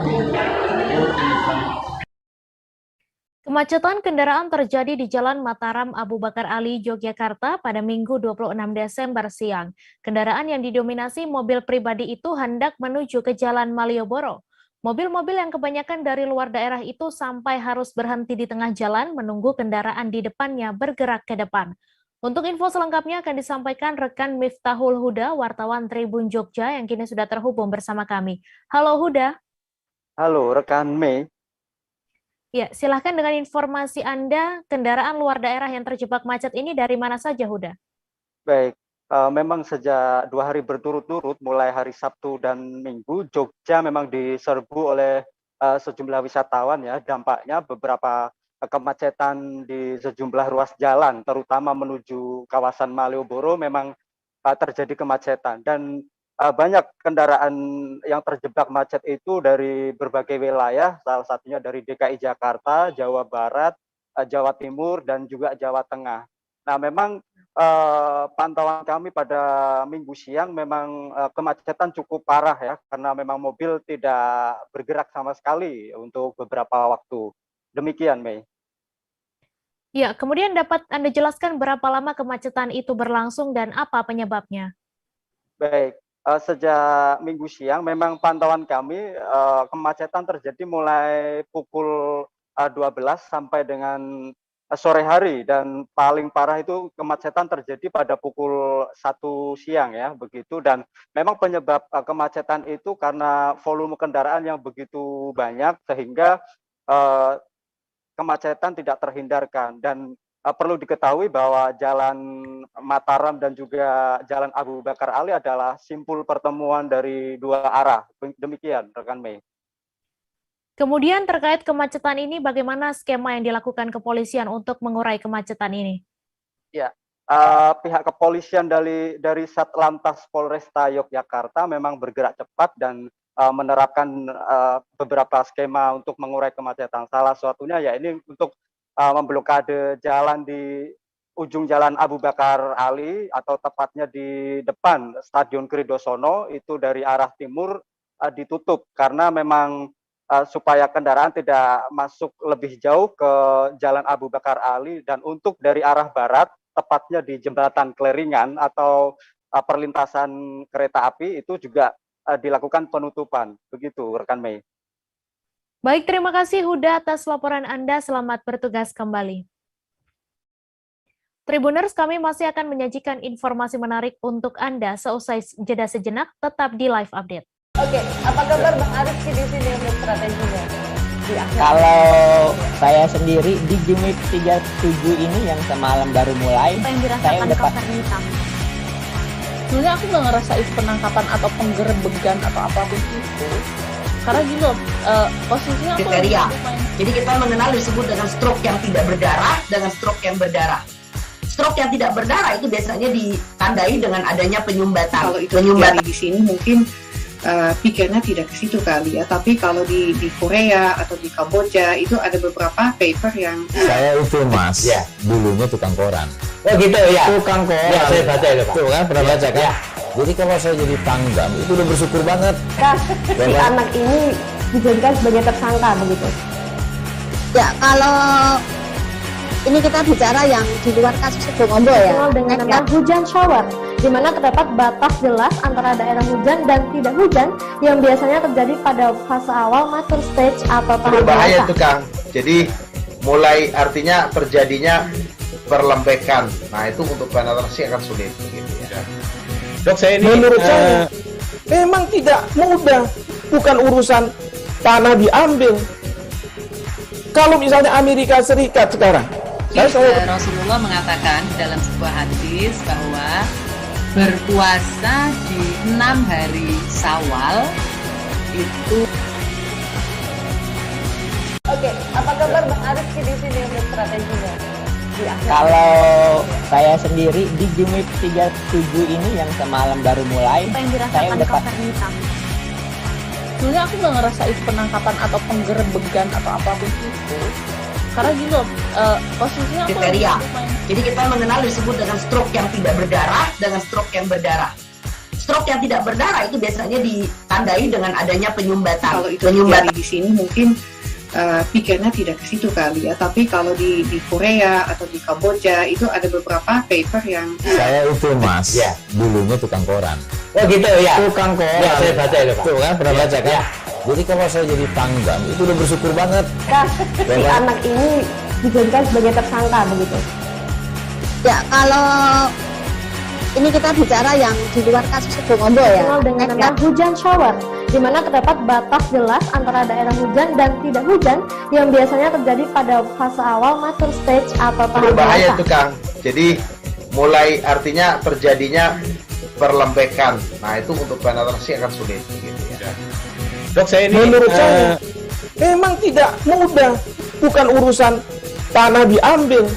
Kemacetan kendaraan terjadi di Jalan Mataram Abu Bakar Ali, Yogyakarta pada Minggu 26 Desember siang. Kendaraan yang didominasi mobil pribadi itu hendak menuju ke Jalan Malioboro. Mobil-mobil yang kebanyakan dari luar daerah itu sampai harus berhenti di tengah jalan menunggu kendaraan di depannya bergerak ke depan. Untuk info selengkapnya akan disampaikan rekan Miftahul Huda, wartawan Tribun Jogja yang kini sudah terhubung bersama kami. Halo Huda. Halo rekan Mei. Ya, silahkan dengan informasi Anda, kendaraan luar daerah yang terjebak macet ini dari mana saja Huda? Baik. Memang sejak 2 hari berturut-turut, mulai hari Sabtu dan Minggu, Jogja memang diserbu oleh sejumlah wisatawan ya. Dampaknya beberapa kemacetan di sejumlah ruas jalan, terutama menuju kawasan Malioboro memang terjadi kemacetan. Dan banyak kendaraan yang terjebak macet itu dari berbagai wilayah, salah satunya dari DKI Jakarta, Jawa Barat, Jawa Timur, dan juga Jawa Tengah. Nah memang pantauan kami pada Minggu siang memang kemacetan cukup parah ya, karena memang mobil tidak bergerak sama sekali untuk beberapa waktu. Demikian, Mei. Ya, kemudian dapat Anda jelaskan berapa lama kemacetan itu berlangsung dan apa penyebabnya? Baik, sejak Minggu siang memang pantauan kami kemacetan terjadi mulai pukul 12 sampai dengan sore hari, dan paling parah itu kemacetan terjadi pada pukul 1 siang ya begitu. Dan memang penyebab kemacetan itu karena volume kendaraan yang begitu banyak sehingga kemacetan tidak terhindarkan. Dan perlu diketahui bahwa Jalan Mataram dan juga Jalan Abu Bakar Ali adalah simpul pertemuan dari 2 arah. Demikian rekan Mei. Kemudian terkait kemacetan ini, bagaimana skema yang dilakukan kepolisian untuk mengurai kemacetan ini? Ya, pihak kepolisian dari Satlantas Polresta Yogyakarta memang bergerak cepat dan menerapkan beberapa skema untuk mengurai kemacetan. Salah satunya ya ini untuk memblokade jalan di ujung jalan Abu Bakar Ali atau tepatnya di depan Stadion Kridosono itu dari arah timur ditutup karena memang supaya kendaraan tidak masuk lebih jauh ke Jalan Abu Bakar Ali, dan untuk dari arah barat, tepatnya di Jembatan Kleringan atau perlintasan kereta api itu juga dilakukan penutupan. Begitu, rekan Mei. Baik, terima kasih Huda atas laporan Anda. Selamat bertugas kembali. Tribuners, kami masih akan menyajikan informasi menarik untuk Anda seusai jeda sejenak, tetap di Live Update. Oke, apa kabar Bang Arif di sini untuk strateginya? Kalau saya sendiri di Jumik 37 ini yang semalam baru mulai, saya udah pasti. Sebenarnya aku nggak ngerasa itu penangkapan atau penggerebegan atau apapun itu. Karena gini loh, posisinya aku kriteria. Jadi kita mengenal disebut dengan stroke yang tidak berdarah dengan stroke yang berdarah. Stroke yang tidak berdarah itu biasanya ditandai dengan adanya penyumbatan. Kalau itu terjadi di sini mungkin pikirnya tidak ke situ kali ya, tapi kalau di Korea atau di Kamboja itu ada beberapa paper yang saya itu mas, ya dulunya tukang koran. Oh gitu ya. Tukang koran. Ya saya baca itu Pak. Tuh kan pernah baca kan? Ya. Jadi kalau saya jadi tanggam itu udah bersyukur banget. Si anak ini dijadikan sebagai tersangka begitu. Ya kalau ini kita bicara yang di luar kasus Situbondo ya. Dengan nama hujan shower, di mana terdapat batas jelas antara daerah hujan dan tidak hujan yang biasanya terjadi pada fase awal mature stage atau tahap berbahaya dewasa. itu Kang. Jadi mulai artinya terjadinya perlembekan. Nah itu untuk penetrasi akan sulit. Gitu ya. Dok, saya ini menurut saya memang tidak mudah. Bukan urusan tanah diambil. Kalau misalnya Amerika Serikat sekarang, Rasulullah mengatakan dalam sebuah hadis bahwa berpuasa di 6 hari Syawal itu. Oke, apa kabar Bang Arif di sini untuk strateginya? Kalau saya sendiri di Jumik 37 ini yang semalam baru mulai, saya udah pasti. Sebenarnya aku nggak ngerasa itu penangkapan atau penggerebegan atau apapun itu. Karena gini loh, posisinya aku kriteria. Jadi kita mengenal disebut dengan stroke yang tidak berdarah dengan stroke yang berdarah. Stroke yang tidak berdarah itu biasanya ditandai dengan adanya penyumbatan. Kalau itu terjadi di sini mungkin pikirnya tidak ke situ kali ya, tapi kalau di Korea atau di Kamboja itu ada beberapa paper yang saya itu mas, ya dulunya tukang koran. Oh gitu ya. Tukang koran. Ya saya baca itu Pak. Tuh kan pernah baca kan? Ya. Jadi kalau saya jadi tanggam itu udah bersyukur banget. Si anak ini dijadikan sebagai tersangka begitu. Ya kalau ini kita bicara yang di luar kasus Situbondo ya. Dengan nama hujan shower, di mana terdapat batas jelas antara daerah hujan dan tidak hujan yang biasanya terjadi pada fase awal mature stage atau tahap berbahaya dewasa. itu Kang. Jadi mulai artinya terjadinya perlembekan. Nah itu untuk penetrasi akan sulit. Gitu ya. Dok, saya ini menurut saya memang tidak mudah. Bukan urusan tanah diambil.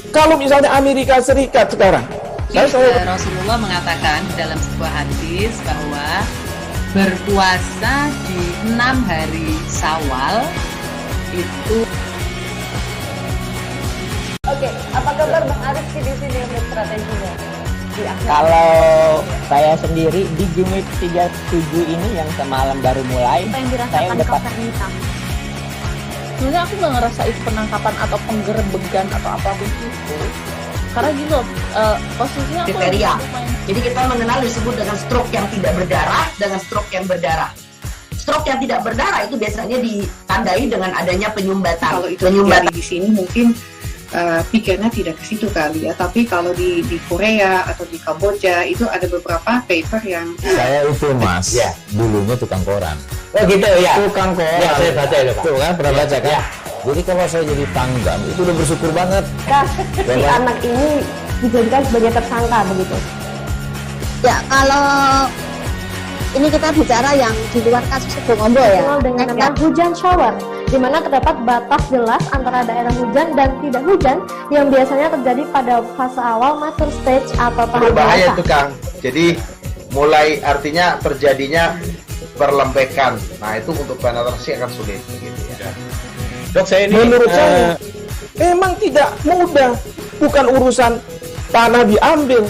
Kalau misalnya Amerika Serikat sekarang, Rasulullah mengatakan dalam sebuah hadis bahwa berpuasa di 6 hari Syawal itu. Oke, apa kabar Bang Arif di sini untuk strateginya? Kalau saya sendiri di Jumik 37 ini yang semalam baru mulai, saya udah pasti. Sebenarnya aku nggak ngerasa itu penangkapan atau penggerebegan atau apapun itu. Karena gini loh, posisinya aku kriteria. Jadi kita mengenal disebut dengan stroke yang tidak berdarah dengan stroke yang berdarah. Stroke yang tidak berdarah itu biasanya ditandai dengan adanya penyumbatan. Kalau itu terjadi di sini mungkin pikirnya tidak ke situ kali ya, tapi kalau di Korea atau di Kamboja itu ada beberapa paper yang saya itu mas, ya dulunya tukang koran. Oh gitu ya. Tukang koran. Ya saya baca itu Pak. Tuh kan pernah baca kan? Ya. Jadi kalau saya jadi tanggam itu udah bersyukur banget. Si anak ini dijadikan sebagai tersangka begitu. Ya kalau Ini kita bicara yang di luar kasus Bongombo ya. Dengan nama hujan shower, di mana terdapat batas jelas antara daerah hujan dan tidak hujan yang biasanya terjadi pada fase awal mature stage atau tahap berbahaya dewasa. itu Kang. Jadi mulai artinya terjadinya perlembekan. Nah itu untuk penetrasi akan sulit. Gitu ya. Dok, saya ini menurut saya memang tidak mudah, bukan urusan tanah diambil.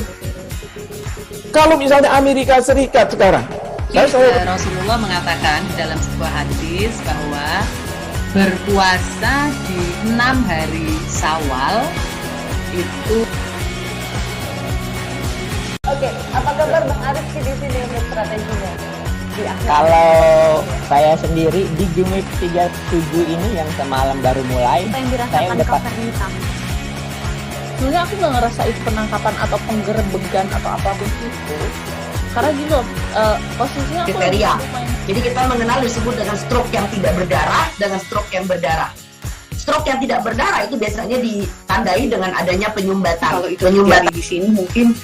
Kalau misalnya Amerika Serikat sekarang, Rasulullah mengatakan dalam sebuah hadis bahwa berpuasa di 6 hari Syawal itu. Oke, apa kabar Bang Arif di sini untuk strateginya? Kalau saya sendiri di Jumit 37 ini yang semalam baru mulai, saya udah sebenarnya aku nggak ngerasain penangkapan atau penggerebegan atau apapun itu. Karena gini loh, posisinya aku kriteria. Jadi kita mengenal disebut dengan stroke yang tidak berdarah dengan stroke yang berdarah. Stroke yang tidak berdarah itu biasanya ditandai dengan adanya penyumbatan. Kalau itu terjadi di sini mungkin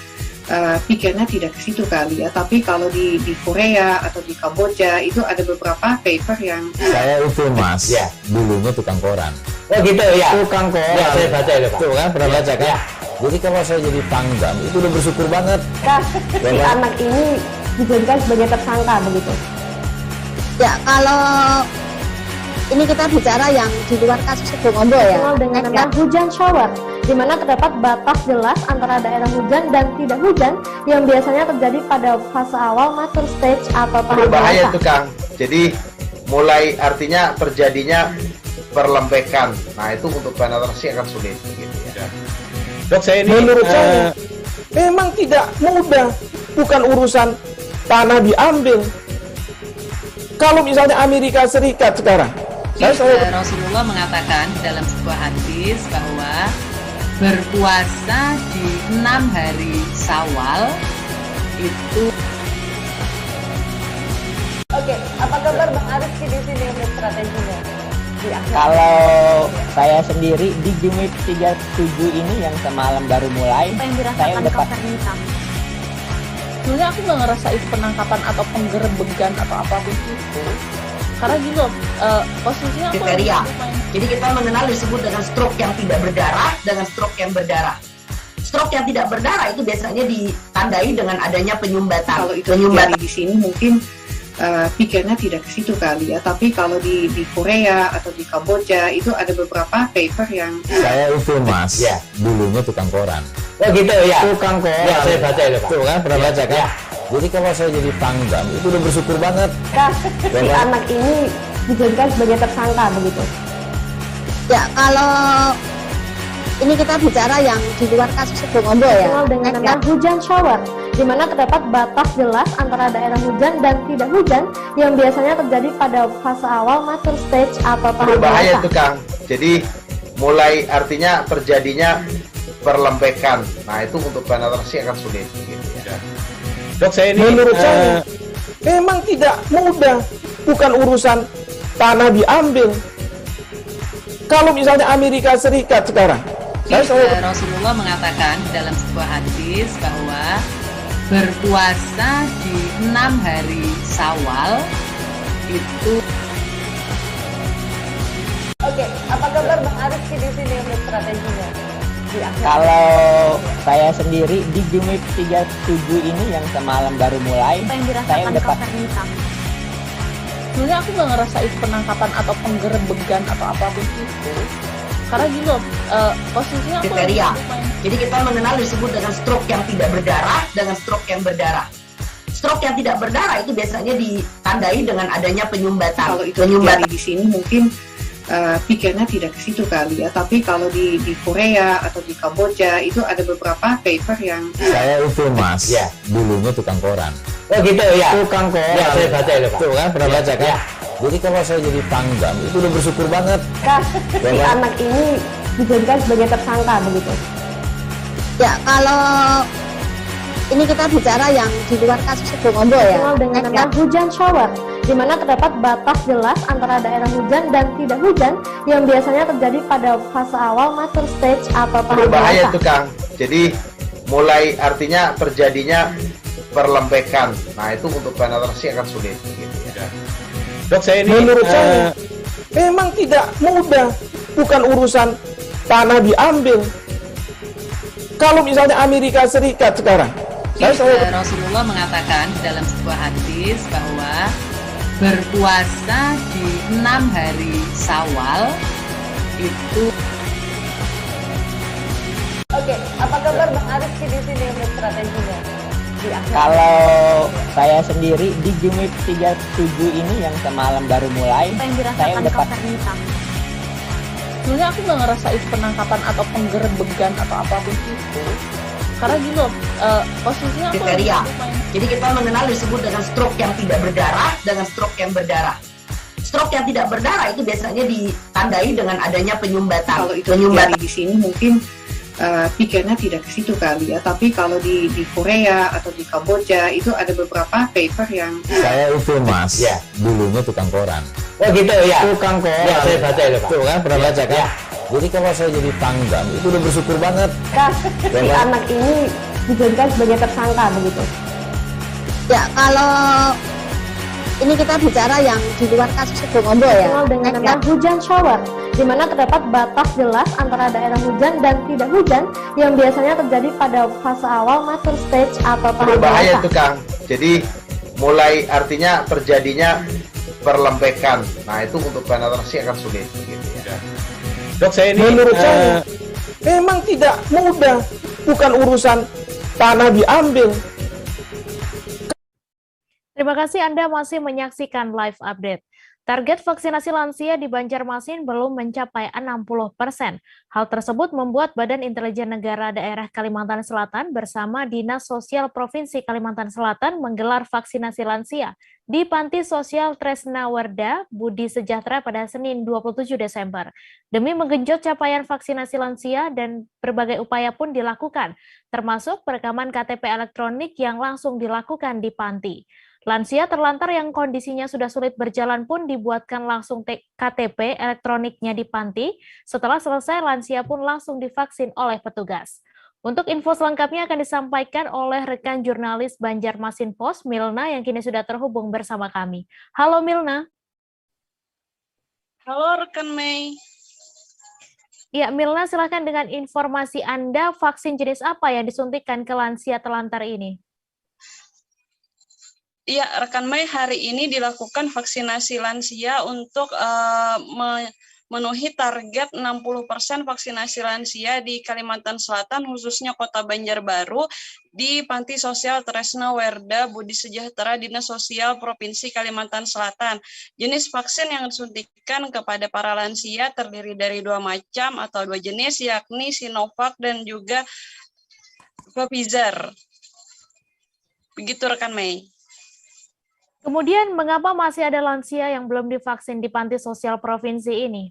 pikirnya tidak ke situ kali ya. Tapi kalau di Korea atau di Kamboja itu ada beberapa paper yang saya itu Mas, ya, dulunya tukang koran. Oh gitu ya. Tukang koran. Ya, saya baca itu Pak. Tuh kan pernah baca kan? Ya. Jadi kalau saya jadi Pangdam itu udah bersyukur banget. Si anak ini dijadikan sebagai tersangka begitu. Ya kalau ini kita bicara yang di luar kasus Bongombo ya. Dengan nama hujan shower, di mana terdapat batas jelas antara daerah hujan dan tidak hujan yang biasanya terjadi pada fase awal mature stage atau tahap berbahaya dewasa. itu Kang. Jadi mulai artinya terjadinya perlembekan. Nah itu untuk penetrasi akan sulit. Gitu ya. Dok, saya ini menurut saya memang tidak mudah, bukan urusan tanah diambil. Kalau misalnya Amerika Serikat sekarang, Rasulullah mengatakan dalam sebuah hadis bahwa berpuasa di 6 hari Syawal itu. Oke, apa kabar Bang Arif di sini untuk strateginya? Kalau saya sendiri di Jumit 37 ini yang semalam baru mulai, saya udah sebenarnya aku nggak ngerasain penangkapan atau penggerebegan atau apapun itu. Karena gini loh, posisinya aku kriteria. Jadi kita mengenal disebut dengan stroke yang tidak berdarah dengan stroke yang berdarah. Stroke yang tidak berdarah itu biasanya ditandai dengan adanya penyumbatan. Kalau itu terjadi di sini mungkin pikirnya tidak ke situ kali ya. Tapi kalau di Korea atau di Kamboja itu ada beberapa paper yang saya itu Mas, ya, dulunya tukang koran. Oh gitu ya. Tukang koran. Ya, saya baca itu Pak. Tuh kan pernah baca kan? Ya. Jadi kalau saya jadi Pangdam itu udah bersyukur banget. Si anak ini dijadikan sebagai tersangka begitu. Ya kalau ini kita bicara yang di luar kasus Bongombo ya. Dengan nama hujan shower, di mana terdapat batas jelas antara daerah hujan dan tidak hujan yang biasanya terjadi pada fase awal mature stage atau tahap berbahaya dewasa. itu Kang. Jadi mulai artinya terjadinya perlembekan. Nah itu untuk penetrasi akan sulit. Gitu ya. Dok, saya ini menurut saya memang tidak mudah, bukan urusan tanah diambil. Kalau misalnya Amerika Serikat sekarang, Rasulullah mengatakan dalam sebuah hadis bahwa berpuasa di 6 hari Syawal itu. Oke, apa kabar Bang Arif di sini untuk strateginya? Kalau saya sendiri di Jumit 37 ini yang semalam baru mulai, saya udah sebenarnya aku nggak ngerasain penangkapan atau penggerebegan atau apapun itu. Karena gini loh, posisinya aku kriteria. Jadi kita mengenal disebut dengan stroke yang tidak berdarah dengan stroke yang berdarah. Stroke yang tidak berdarah itu biasanya ditandai dengan adanya penyumbatan. Kalau itu terjadi di sini mungkin pikirnya tidak ke situ kali ya. Tapi kalau di Korea atau di Kamboja itu ada beberapa paper yang saya itu Mas, ya, dulunya tukang koran. Oh gitu ya. Tukang koran. Ya, saya baca itu Pak. Tuh kan pernah baca kan? Ya. Jadi kalau saya jadi Pangdam itu udah bersyukur banget. Si anak ini dijadikan sebagai tersangka begitu. Ya kalau ini kita bicara yang di luar kasus Bongombo ya. Dengan nama hujan shower, di mana terdapat batas jelas antara daerah hujan dan tidak hujan yang biasanya terjadi pada fase awal mature stage atau tahap berbahaya dewasa. itu Kang. Jadi mulai artinya terjadinya perlembekan. Nah itu untuk penetrasi akan sulit. Gitu ya. Dok, saya ini menurut saya memang tidak mudah, bukan urusan tanah diambil. Kalau misalnya Amerika Serikat sekarang, Rasulullah mengatakan dalam sebuah hadis bahwa berpuasa di 6 hari Syawal itu. Oke, apa kabar Bang Arif di sini untuk strateginya? Kalau saya sendiri di Jumit 37 ini yang semalam baru mulai, saya udah sebenarnya aku nggak ngerasa itu penangkapan atau penggerebegan atau apapun itu, karena gini loh, posisinya aku kriteria. Jadi kita mengenal disebut dengan stroke yang tidak berdarah dengan stroke yang berdarah. Stroke yang tidak berdarah itu biasanya ditandai dengan adanya penyumbatan. Kalau itu terjadi di sini mungkin pikirnya tidak ke situ kali ya, tapi kalau di Korea atau di Kamboja itu ada beberapa paper yang saya itu mas, ya dulunya tukang koran. Oh gitu ya. Tukang koran. Ya, saya baca itu Pak. Tuh kan pernah baca kan? Ya. Jadi kalau saya jadi pangdam itu udah bersyukur banget. Si anak ini dijadikan sebagai tersangka begitu. Ya kalau ini kita bicara yang di luar kasus Bongombo ya. Dengan nama hujan shower, di mana terdapat batas jelas antara daerah hujan dan tidak hujan yang biasanya terjadi pada fase awal mature stage atau tahap berbahaya dewasa. itu Kang. Jadi mulai artinya terjadinya perlembekan. Nah itu untuk penetrasi akan sulit. Gitu ya. Dok, saya ini menurut saya memang tidak mudah, bukan urusan tanah diambil. Terima kasih Anda masih menyaksikan live update. Target vaksinasi lansia di Banjarmasin belum mencapai 60%. Hal tersebut membuat Badan Intelijen Negara Daerah Kalimantan Selatan bersama Dinas Sosial Provinsi Kalimantan Selatan menggelar vaksinasi lansia di Panti Sosial Tresna Werda Budi Sejahtera pada Senin 27 Desember. Demi menggenjot capaian vaksinasi lansia dan berbagai upaya pun dilakukan, termasuk perekaman KTP elektronik yang langsung dilakukan di panti. Lansia terlantar yang kondisinya sudah sulit berjalan pun dibuatkan langsung KTP elektroniknya di panti. Setelah selesai, lansia pun langsung divaksin oleh petugas. Untuk info selengkapnya akan disampaikan oleh rekan jurnalis Banjarmasin Post, Milna, yang kini sudah terhubung bersama kami. Halo Milna. Halo rekan Mei. Ya, Milna, silakan dengan informasi Anda, vaksin jenis apa yang disuntikan ke lansia terlantar ini? Iya, rekan Mei, hari ini dilakukan vaksinasi lansia untuk memenuhi target 60% vaksinasi lansia di Kalimantan Selatan, khususnya Kota Banjarbaru, di Panti Sosial Tresna Werda Budi Sejahtera Dinas Sosial Provinsi Kalimantan Selatan. Jenis vaksin yang disuntikan kepada para lansia terdiri dari 2 macam atau 2 jenis, yakni Sinovac dan juga Pfizer. Begitu rekan Mei. Kemudian, mengapa masih ada lansia yang belum divaksin di Panti Sosial Provinsi ini?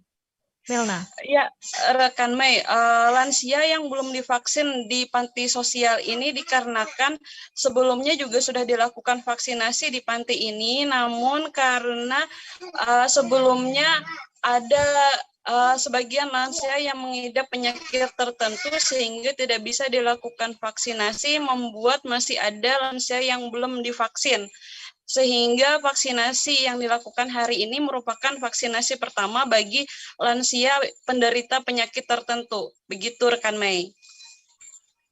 Milna. Ya, rekan Mei, lansia yang belum divaksin di Panti Sosial ini dikarenakan sebelumnya juga sudah dilakukan vaksinasi di panti ini, namun karena sebelumnya ada sebagian lansia yang mengidap penyakit tertentu sehingga tidak bisa dilakukan vaksinasi, membuat masih ada lansia yang belum divaksin. Sehingga vaksinasi yang dilakukan hari ini merupakan vaksinasi pertama bagi lansia penderita penyakit tertentu. Begitu rekan Mei.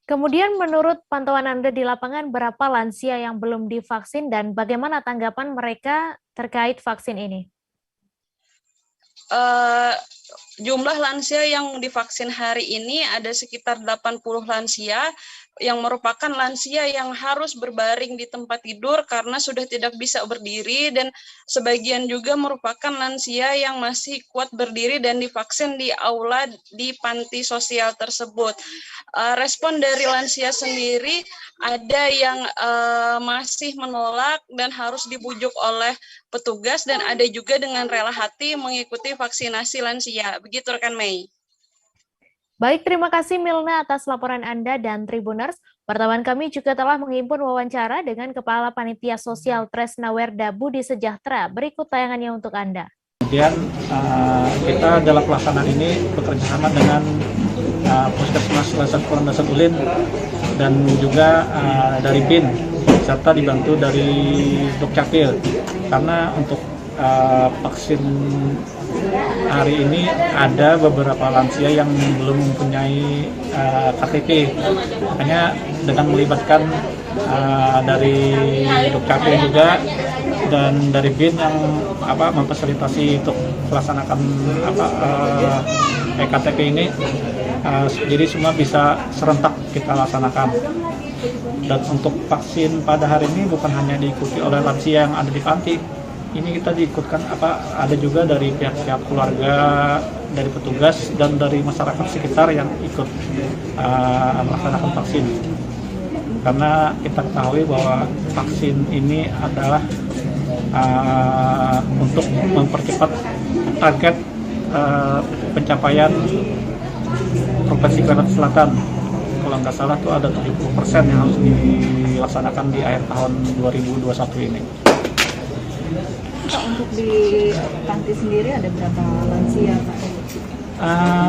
Kemudian menurut pantauan Anda di lapangan, berapa lansia yang belum divaksin dan bagaimana tanggapan mereka terkait vaksin ini? Jumlah lansia yang divaksin hari ini ada sekitar 80 lansia yang merupakan lansia yang harus berbaring di tempat tidur karena sudah tidak bisa berdiri, dan sebagian juga merupakan lansia yang masih kuat berdiri dan divaksin di aula di panti sosial tersebut. Respon dari lansia sendiri ada yang masih menolak dan harus dibujuk oleh petugas, dan ada juga dengan rela hati mengikuti vaksinasi lansia. Begitu rekan Mei. Baik, terima kasih Milna atas laporan Anda dan Tribuners. Wartawan kami juga telah menghimpun wawancara dengan Kepala Panitia Sosial Tresna Werda Budi Sejahtera. Berikut tayangannya untuk Anda. Kemudian kita dalam pelaksanaan ini bekerja sama dengan Puskesmas Lasat Kulon Dasar Ulin dan juga dari BIN serta dibantu dari Dukcapil, karena untuk vaksin hari ini ada beberapa lansia yang belum mempunyai KTP, makanya dengan melibatkan dari Dukcapil juga dan dari BIN yang memfasilitasi untuk melaksanakan eKTP ini, jadi semua bisa serentak kita laksanakan. Dan untuk vaksin pada hari ini bukan hanya diikuti oleh lansia yang ada di panti, ini kita diikutkan ada juga dari pihak-pihak keluarga, dari petugas dan dari masyarakat sekitar yang ikut melaksanakan vaksin. Karena kita ketahui bahwa vaksin ini adalah untuk mempercepat target pencapaian Provinsi Kalimantan Selatan. Kalau nggak salah tuh ada 70% yang harus dilaksanakan di akhir tahun 2021 ini. Pak, untuk di panti sendiri ada berapa lansia, Pak?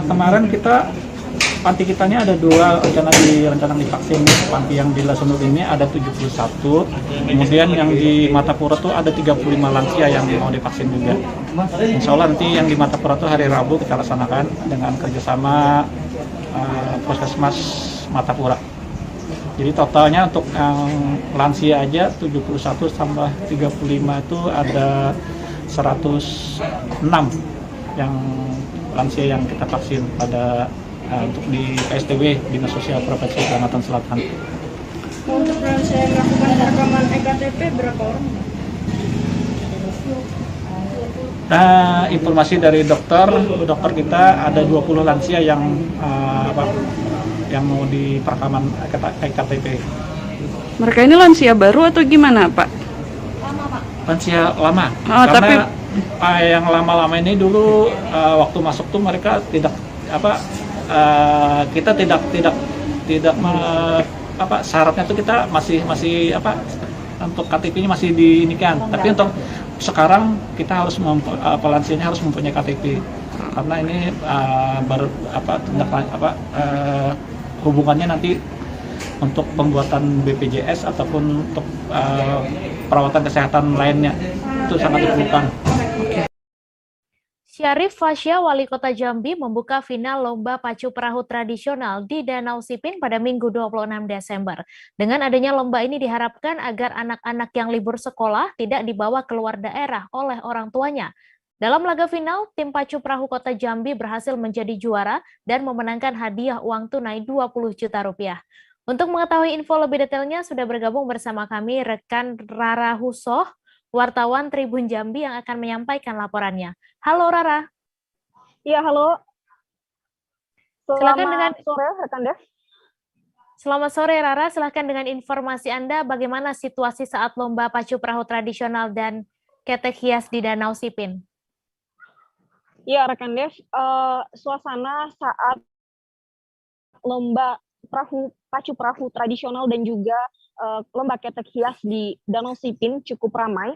Kemarin panti kitanya ada 2 rencana divaksin. Panti yang di Lasunut ini ada 71, kemudian yang di Matapura tuh ada 35 lansia yang mau divaksin juga. Insya Allah nanti yang di Matapura tuh hari Rabu kita laksanakan dengan kerjasama Puskesmas Matapura. Jadi totalnya untuk yang lansia aja 71 tambah 35 itu ada 106 yang lansia yang kita vaksin pada untuk di PSTB, Dinas Sosial Provinsi Kalimantan Selatan. Untuk lansia yang melakukan rekaman eKTP berapa orang? Informasi dari dokter kita ada 20 lansia yang mau di perekaman eKTP. Mereka ini lansia baru atau gimana, Pak? Lansia lama. Karena yang lama-lama ini dulu waktu masuk tuh mereka tidak kita tidak syaratnya tuh kita masih untuk KTP-nya masih diinikan. Tapi untuk sekarang kita harus lansianya harus mempunyai KTP. Karena ini hubungannya nanti untuk pembuatan BPJS ataupun untuk perawatan kesehatan lainnya itu sangat diperlukan. Syarif Fasya, Wali Kota Jambi, membuka final Lomba Pacu Perahu Tradisional di Danau Sipin pada Minggu 26 Desember. Dengan adanya lomba ini diharapkan agar anak-anak yang libur sekolah tidak dibawa keluar daerah oleh orang tuanya. Dalam laga final, tim Pacu Perahu Kota Jambi berhasil menjadi juara dan memenangkan hadiah uang tunai 20 juta rupiah. Untuk mengetahui info lebih detailnya, sudah bergabung bersama kami rekan Rara Husoh, wartawan Tribun Jambi yang akan menyampaikan laporannya. Halo Rara. Iya, halo. Silakan sore, rekan Dev. Selamat sore Rara, silakan dengan informasi Anda bagaimana situasi saat lomba pacu perahu tradisional dan ketek hias di Danau Sipin. Iya, rekan Dev, suasana saat lomba pacu perahu tradisional dan juga lomba ketek hias di Danau Sipin cukup ramai.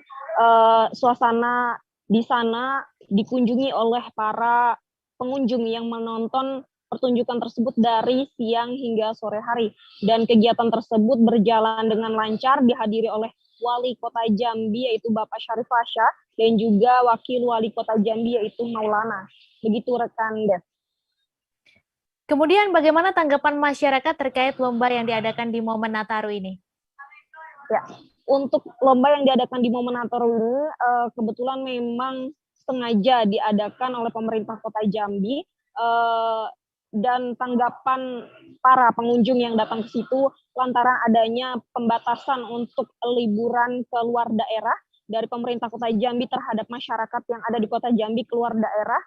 Suasana di sana dikunjungi oleh para pengunjung yang menonton pertunjukan tersebut dari siang hingga sore hari. Dan kegiatan tersebut berjalan dengan lancar, dihadiri oleh Wali Kota Jambi yaitu Bapak Syarif Fasya dan juga Wakil Wali Kota Jambi yaitu Maulana. Begitu rekan Dev. Kemudian bagaimana tanggapan masyarakat terkait lomba yang diadakan di momen Nataru ini? Ya, untuk lomba yang diadakan di momen Nataru ini kebetulan memang sengaja diadakan oleh pemerintah Kota Jambi dan tanggapan para pengunjung yang datang ke situ lantaran adanya pembatasan untuk liburan ke luar daerah dari pemerintah Kota Jambi terhadap masyarakat yang ada di Kota Jambi keluar daerah.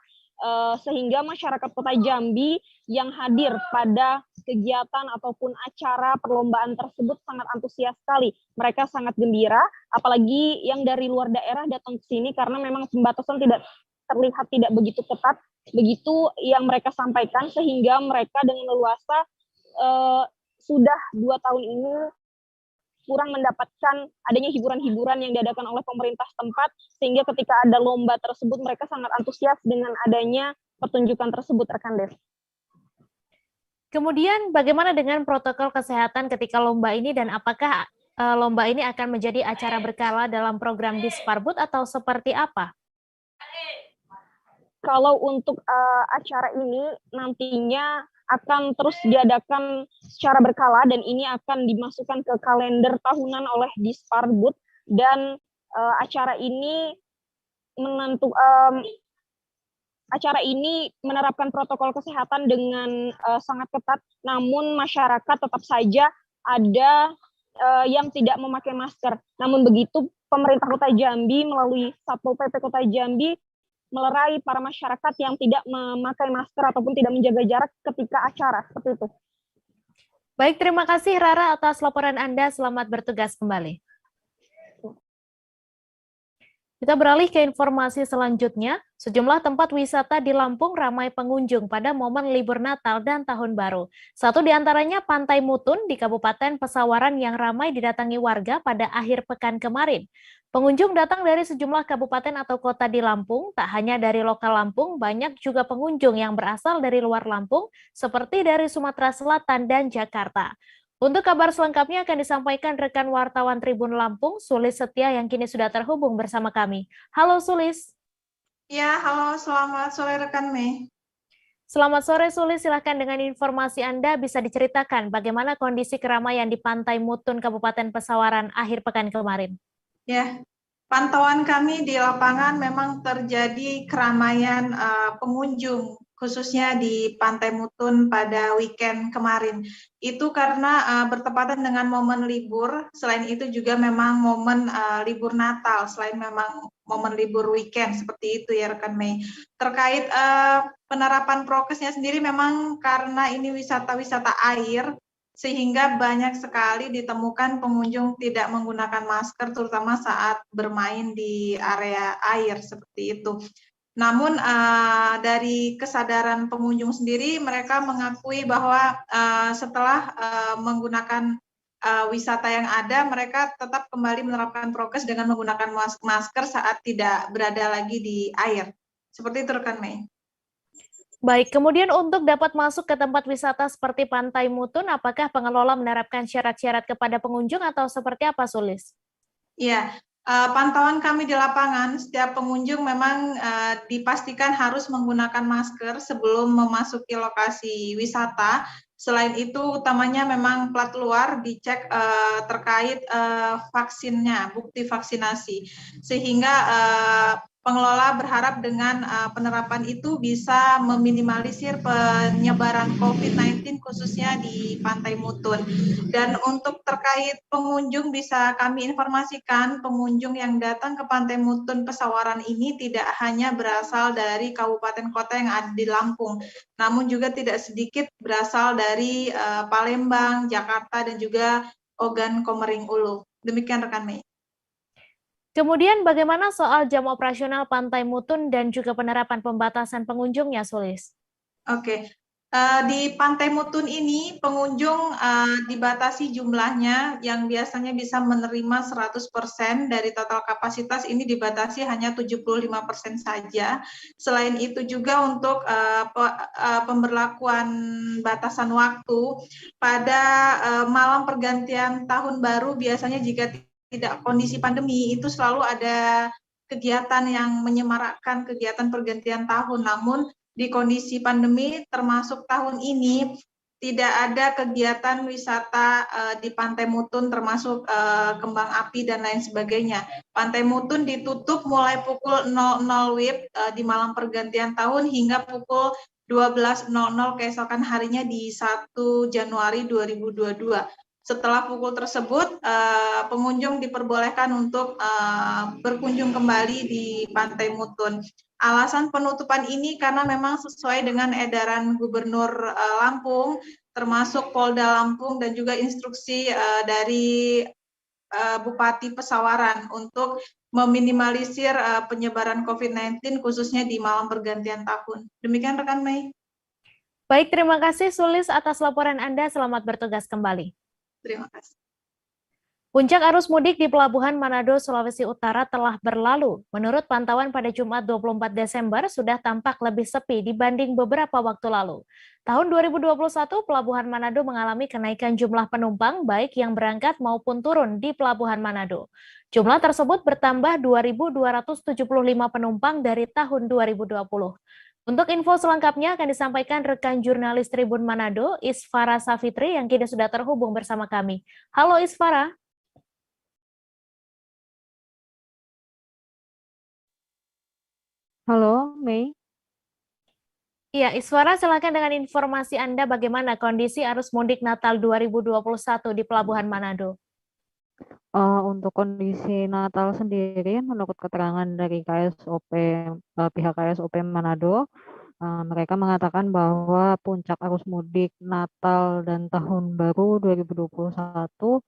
Sehingga masyarakat Kota Jambi yang hadir pada kegiatan ataupun acara perlombaan tersebut sangat antusias sekali. Mereka sangat gembira, apalagi yang dari luar daerah datang ke sini karena memang pembatasan tidak terlihat tidak begitu ketat, begitu yang mereka sampaikan sehingga mereka dengan leluasa sudah 2 tahun ini kurang mendapatkan adanya hiburan-hiburan yang diadakan oleh pemerintah setempat, sehingga ketika ada lomba tersebut mereka sangat antusias dengan adanya pertunjukan tersebut, rekan Dev. Kemudian bagaimana dengan protokol kesehatan ketika lomba ini dan apakah lomba ini akan menjadi acara berkala dalam program Disparbud atau seperti apa? Kalau untuk acara ini nantinya akan terus diadakan secara berkala dan ini akan dimasukkan ke kalender tahunan oleh Disparbud dan acara ini menerapkan protokol kesehatan dengan sangat ketat, namun masyarakat tetap saja ada yang tidak memakai masker. Namun begitu, pemerintah Kota Jambi melalui Satpol PP Kota Jambi melerai para masyarakat yang tidak memakai masker ataupun tidak menjaga jarak ketika acara, seperti itu. Baik, terima kasih Rara atas laporan Anda. Selamat bertugas kembali. Kita beralih ke informasi selanjutnya. Sejumlah tempat wisata di Lampung ramai pengunjung pada momen libur Natal dan Tahun Baru. Satu di antaranya Pantai Mutun di Kabupaten Pesawaran yang ramai didatangi warga pada akhir pekan kemarin. Pengunjung datang dari sejumlah kabupaten atau kota di Lampung, tak hanya dari lokal Lampung, banyak juga pengunjung yang berasal dari luar Lampung, seperti dari Sumatera Selatan dan Jakarta. Untuk kabar selengkapnya akan disampaikan rekan wartawan Tribun Lampung, Sulis Setia yang kini sudah terhubung bersama kami. Halo Sulis. Ya, halo, selamat sore rekan Mei. Selamat sore Sulis, silahkan dengan informasi Anda bisa diceritakan bagaimana kondisi keramaian di Pantai Mutun Kabupaten Pesawaran akhir pekan kemarin. Ya, pantauan kami di lapangan memang terjadi keramaian pengunjung, khususnya di Pantai Mutun pada weekend kemarin. Itu karena bertepatan dengan momen libur, selain itu juga memang momen libur Natal, selain memang momen libur weekend, seperti itu ya rekan Mei. Terkait penerapan prokesnya sendiri memang karena ini wisata-wisata air, sehingga banyak sekali ditemukan pengunjung tidak menggunakan masker, terutama saat bermain di area air, seperti itu. Namun dari kesadaran pengunjung sendiri, mereka mengakui bahwa setelah menggunakan wisata yang ada, mereka tetap kembali menerapkan prokes dengan menggunakan masker saat tidak berada lagi di air. Seperti itu rekan Mei. Baik, kemudian untuk dapat masuk ke tempat wisata seperti Pantai Mutun, apakah pengelola menerapkan syarat-syarat kepada pengunjung atau seperti apa, Sulis? Iya. Pantauan kami di lapangan, setiap pengunjung memang dipastikan harus menggunakan masker sebelum memasuki lokasi wisata. Selain itu, utamanya memang plat luar dicek terkait vaksinnya, bukti vaksinasi. Sehingga pengelola berharap dengan penerapan itu bisa meminimalisir penyebaran COVID-19 khususnya di Pantai Mutun. Dan untuk terkait pengunjung bisa kami informasikan pengunjung yang datang ke Pantai Mutun Pesawaran ini tidak hanya berasal dari kabupaten kota yang ada di Lampung, namun juga tidak sedikit berasal dari Palembang, Jakarta, dan juga Ogan Komering Ulu. Demikian rekan Mei. Kemudian bagaimana soal jam operasional Pantai Mutun dan juga penerapan pembatasan pengunjungnya, Sulis? Oke. Di Pantai Mutun ini pengunjung dibatasi jumlahnya, yang biasanya bisa menerima 100% dari total kapasitas ini dibatasi hanya 75% saja. Selain itu juga untuk pemberlakuan batasan waktu pada malam pergantian tahun baru, biasanya jika tidak kondisi pandemi itu selalu ada kegiatan yang menyemarakkan kegiatan pergantian tahun. Namun di kondisi pandemi termasuk tahun ini tidak ada kegiatan wisata di Pantai Mutun termasuk kembang api dan lain sebagainya. Pantai Mutun ditutup mulai pukul 00 WIB di malam pergantian tahun hingga pukul 12.00 keesokan harinya di 1 Januari 2022. Setelah pukul tersebut, pengunjung diperbolehkan untuk berkunjung kembali di Pantai Mutun. Alasan penutupan ini karena memang sesuai dengan edaran Gubernur Lampung, termasuk Polda Lampung dan juga instruksi dari Bupati Pesawaran untuk meminimalisir penyebaran COVID-19 khususnya di malam pergantian tahun. Demikian rekan Mei. Baik, terima kasih Sulis atas laporan Anda. Selamat bertugas kembali. Terima kasih. Puncak arus mudik di Pelabuhan Manado, Sulawesi Utara telah berlalu. Menurut pantauan pada Jumat 24 Desember, sudah tampak lebih sepi dibanding beberapa waktu lalu. Tahun 2021, Pelabuhan Manado mengalami kenaikan jumlah penumpang baik yang berangkat maupun turun di Pelabuhan Manado. Jumlah tersebut bertambah 2.275 penumpang dari tahun 2020. Untuk info selengkapnya akan disampaikan rekan jurnalis Tribun Manado, Isfara Safitri, yang kini sudah terhubung bersama kami. Halo Isfara. Halo, Mei. Iya, Iswara, silakan dengan informasi Anda bagaimana kondisi arus mudik Natal 2021 di Pelabuhan Manado. Untuk kondisi Natal sendiri, menurut keterangan dari pihak KSOP Manado, mereka mengatakan bahwa puncak arus mudik Natal dan Tahun Baru 2021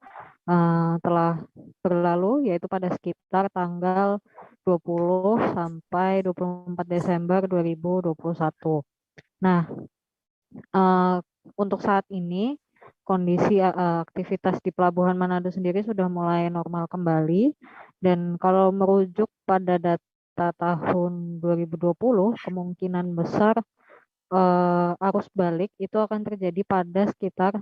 telah berlalu, yaitu pada sekitar tanggal 20 sampai 24 Desember 2021. Nah, untuk saat ini kondisi aktivitas di Pelabuhan Manado sendiri sudah mulai normal kembali, dan kalau merujuk pada data tahun 2020, kemungkinan besar arus balik itu akan terjadi pada sekitar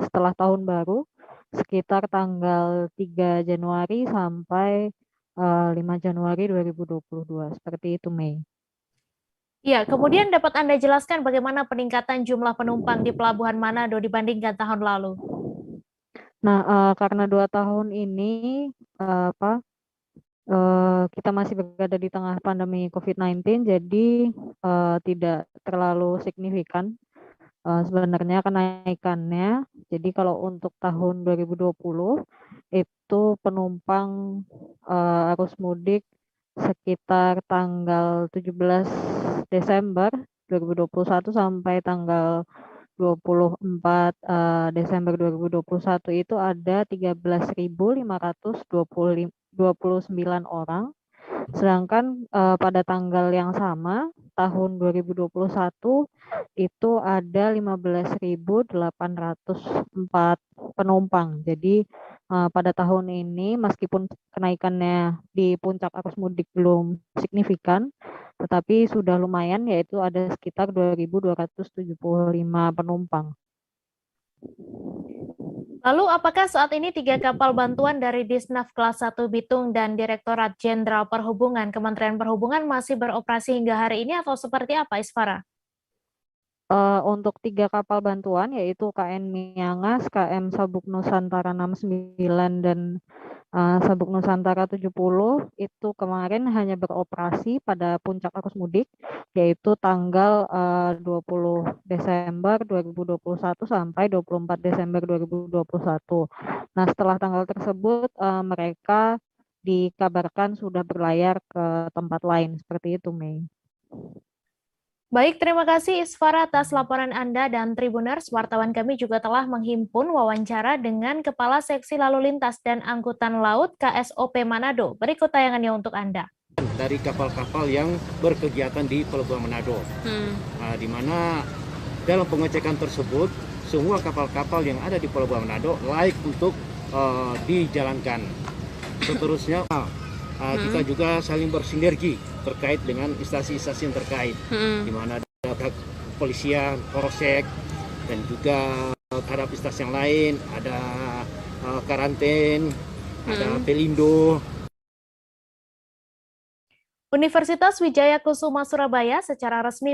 setelah tahun baru, sekitar tanggal 3 Januari sampai 5 Januari 2022. Seperti itu, Mei. Ya, kemudian dapat Anda jelaskan bagaimana peningkatan jumlah penumpang di Pelabuhan Manado dibandingkan tahun lalu? Nah, karena 2 tahun ini kita masih berada di tengah pandemi COVID-19, jadi tidak terlalu signifikan sebenarnya kenaikannya. Jadi kalau untuk tahun 2020 itu penumpang arus mudik sekitar tanggal 17 Desember 2021 sampai tanggal 24 Desember 2021 itu ada 13.529 orang. Sedangkan pada tanggal yang sama tahun 2021 itu ada 15.804 penumpang. Jadi pada tahun ini meskipun kenaikannya di puncak arus mudik belum signifikan, tetapi sudah lumayan, yaitu ada sekitar 2.275 penumpang. Lalu apakah saat ini 3 kapal bantuan dari Disnaf Kelas 1 Bitung dan Direktorat Jenderal Perhubungan Kementerian Perhubungan masih beroperasi hingga hari ini atau seperti apa, Isfara? Untuk 3 kapal bantuan yaitu KN Miangas, KM Sabuk Nusantara 69 dan Sabuk Nusantara 70 itu kemarin hanya beroperasi pada puncak arus mudik, yaitu tanggal 20 Desember 2021 sampai 24 Desember 2021. Nah, setelah tanggal tersebut mereka dikabarkan sudah berlayar ke tempat lain. Seperti itu, Mei. Baik, terima kasih Isfara atas laporan Anda, dan Tribuners, wartawan kami juga telah menghimpun wawancara dengan Kepala Seksi Lalu Lintas dan Angkutan Laut KSOP Manado. Berikut tayangannya untuk Anda. Dari kapal-kapal yang berkegiatan di Pelabuhan Manado, di mana dalam pengecekan tersebut semua kapal-kapal yang ada di Pelabuhan Manado layak untuk dijalankan. Seterusnya kita juga saling bersinergi terkait dengan instansi-instansi yang terkait, di mana ada kepolisian, Polsek, dan juga ada instansi yang lain, ada karantin, ada Pelindo. Universitas Wijaya Kusuma Surabaya secara resmi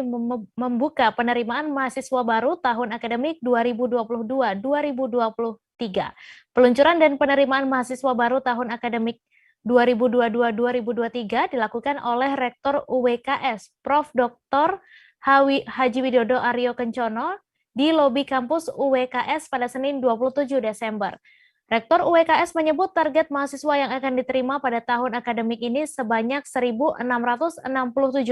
membuka penerimaan mahasiswa baru tahun akademik 2022-2023. Peluncuran dan penerimaan mahasiswa baru tahun akademik 2022-2023 dilakukan oleh Rektor UWKS, Prof. Dr. Haji Widodo Aryo Kencono di lobi kampus UWKS pada Senin 27 Desember. Rektor UWKS menyebut target mahasiswa yang akan diterima pada tahun akademik ini sebanyak 1.667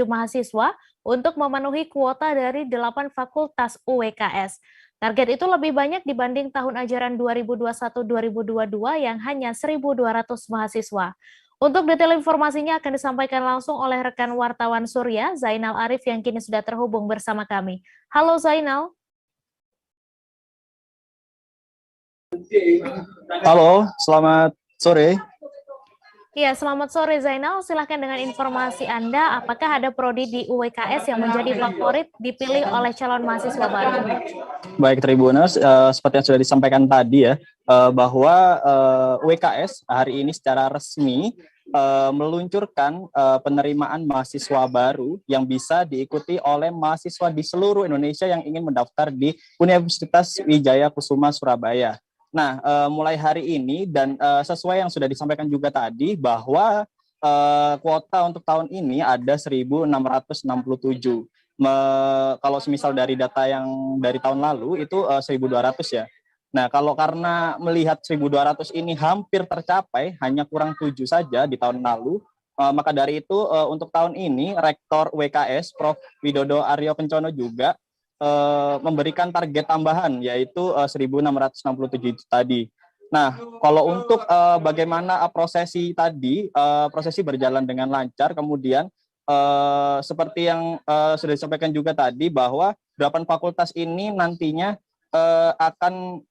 mahasiswa untuk memenuhi kuota dari 8 fakultas UWKS. Target itu lebih banyak dibanding tahun ajaran 2021-2022 yang hanya 1.200 mahasiswa. Untuk detail informasinya akan disampaikan langsung oleh rekan wartawan Surya, Zainal Arif, yang kini sudah terhubung bersama kami. Halo Zainal. Halo, selamat sore. Iya, selamat sore Zainal. Silahkan dengan informasi Anda, apakah ada prodi di UWKS yang menjadi favorit dipilih oleh calon mahasiswa baru? Baik Tribuners, seperti yang sudah disampaikan tadi ya, bahwa UWKS hari ini secara resmi meluncurkan penerimaan mahasiswa baru yang bisa diikuti oleh mahasiswa di seluruh Indonesia yang ingin mendaftar di Universitas Wijaya Kusuma Surabaya. Nah, mulai hari ini dan sesuai yang sudah disampaikan juga tadi bahwa kuota untuk tahun ini ada 1.667. Kalau semisal dari data yang dari tahun lalu itu 1.200 ya. Nah, kalau karena melihat 1.200 ini hampir tercapai, hanya kurang 7 saja di tahun lalu, maka dari itu untuk tahun ini Rektor WKS Prof. Widodo Aryo Kencono juga memberikan target tambahan yaitu 1.667 itu tadi. Nah, kalau untuk bagaimana prosesi tadi, prosesi berjalan dengan lancar, kemudian seperti yang sudah disampaikan juga tadi bahwa 8 fakultas ini nantinya akan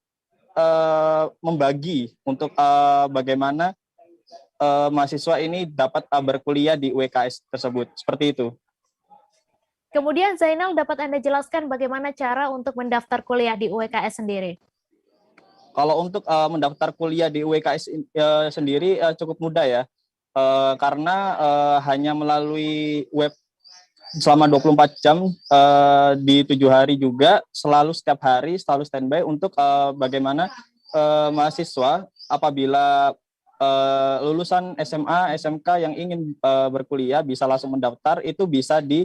membagi untuk bagaimana mahasiswa ini dapat berkuliah di UWKS tersebut, seperti itu. Kemudian Zainal, dapat Anda jelaskan bagaimana cara untuk mendaftar kuliah di UWKS sendiri? Kalau untuk mendaftar kuliah di UWKS sendiri cukup mudah ya, karena hanya melalui web selama 24 jam di 7 hari juga, selalu setiap hari selalu standby untuk bagaimana mahasiswa apabila lulusan SMA, SMK yang ingin berkuliah bisa langsung mendaftar, itu bisa di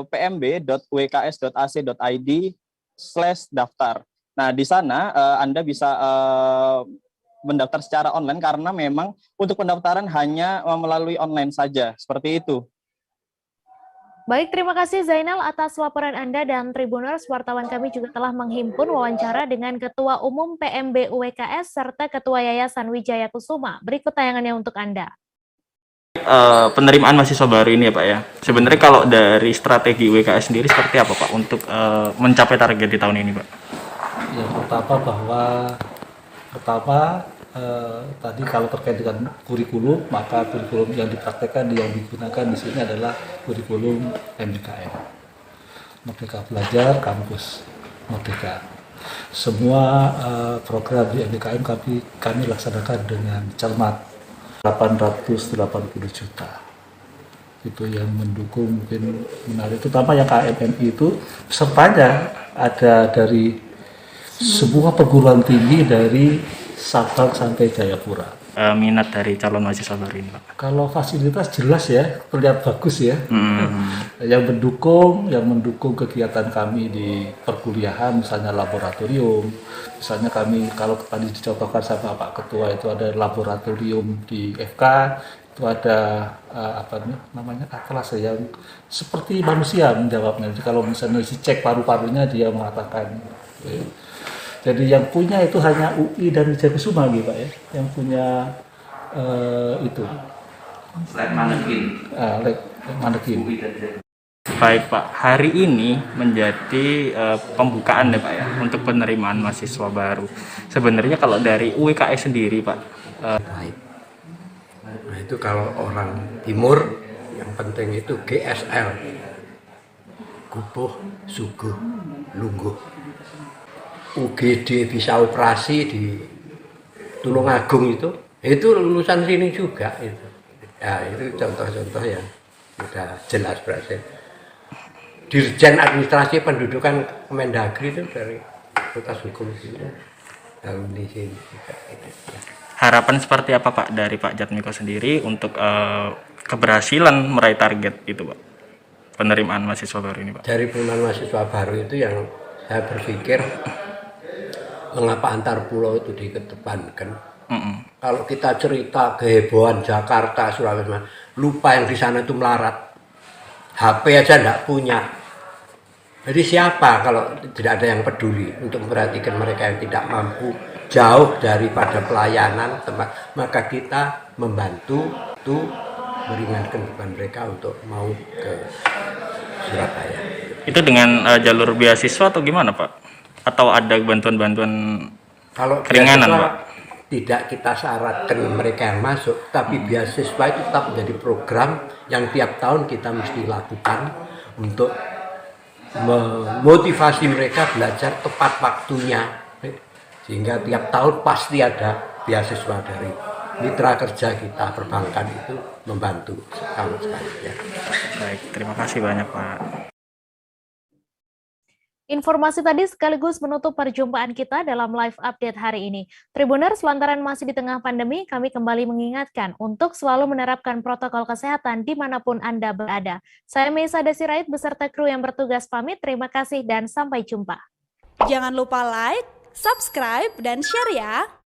pmb.wks.ac.id/daftar. Nah, di sana Anda bisa mendaftar secara online karena memang untuk pendaftaran hanya melalui online saja, seperti itu. Baik, terima kasih Zainal atas laporan Anda, dan Tribuners, wartawan kami juga telah menghimpun wawancara dengan Ketua Umum PMB UWKS serta Ketua Yayasan Wijaya Kusuma. Berikut tayangannya untuk Anda. Penerimaan mahasiswa baru ini ya Pak ya. Sebenarnya kalau dari strategi UWKS sendiri seperti apa Pak untuk mencapai target di tahun ini Pak? Ya, pertama tadi kalau terkait dengan kurikulum, maka kurikulum yang dipraktekkan yang digunakan di sini adalah kurikulum MBKM, Merdeka Belajar Kampus Merdeka. Semua program di MBKM kami laksanakan dengan cermat. 880 juta itu yang mendukung, mungkin menarik, terutama yang KMMI itu pesertanya ada dari sebuah perguruan tinggi dari Sabang sampai Jayapura. Minat dari calon mahasiswa baru ini Pak? Kalau fasilitas jelas ya, terlihat bagus ya. Yang mendukung kegiatan kami di perkuliahan, misalnya laboratorium, misalnya kami kalau tadi dicontohkan sama Pak Ketua itu ada laboratorium di FK, itu ada atlas yang seperti manusia menjawabnya. Jadi kalau misalnya dicek paru-parunya dia mengatakan. Jadi yang punya itu hanya UI dan Wijaya Kusuma gitu Pak ya, yang punya itu. Lab manekin. Baik Pak, hari ini menjadi pembukaan ya Pak ya untuk penerimaan mahasiswa baru. Sebenarnya kalau dari UWKS sendiri Pak. Nah itu kalau orang timur yang penting itu GSL, Gubuh, Suguh, Lungguh. UGD bisa operasi di Tulungagung itu lulusan sini juga itu. Ya itu contoh-contoh yang sudah jelas berhasil. Dirjen Administrasi Pendudukan Kemendagri itu dari Fakultas Hukum itu di sini juga. Harapan seperti apa Pak dari Pak Jatmiko sendiri untuk keberhasilan meraih target itu Pak, penerimaan mahasiswa baru ini Pak? Dari penerimaan mahasiswa baru itu yang saya berpikir, mengapa antar pulau itu dikedepankan? Kalau kita cerita kehebohan Jakarta, Surabaya, lupa yang di sana itu melarat. HP aja enggak punya. Jadi siapa kalau tidak ada yang peduli untuk memperhatikan mereka yang tidak mampu, jauh daripada pelayanan tempat, maka kita membantu itu meringankan beban mereka untuk mau ke Surabaya. Itu dengan jalur beasiswa atau gimana Pak? Atau ada bantuan-bantuan Kalau keringanan, beasiswa Pak? tidak kita syaratkan mereka yang masuk, tapi beasiswa itu tetap menjadi program yang tiap tahun kita mesti lakukan untuk memotivasi mereka belajar tepat waktunya, sehingga tiap tahun pasti ada beasiswa dari mitra kerja kita perbankan itu membantu sama sekali ya. Baik, terima kasih banyak Pak. Informasi tadi sekaligus menutup perjumpaan kita dalam live update hari ini. Tribuners, lantaran masih di tengah pandemi, kami kembali mengingatkan untuk selalu menerapkan protokol kesehatan dimanapun Anda berada. Saya Meisa Desirait beserta kru yang bertugas pamit. Terima kasih dan sampai jumpa. Jangan lupa like, subscribe, dan share ya.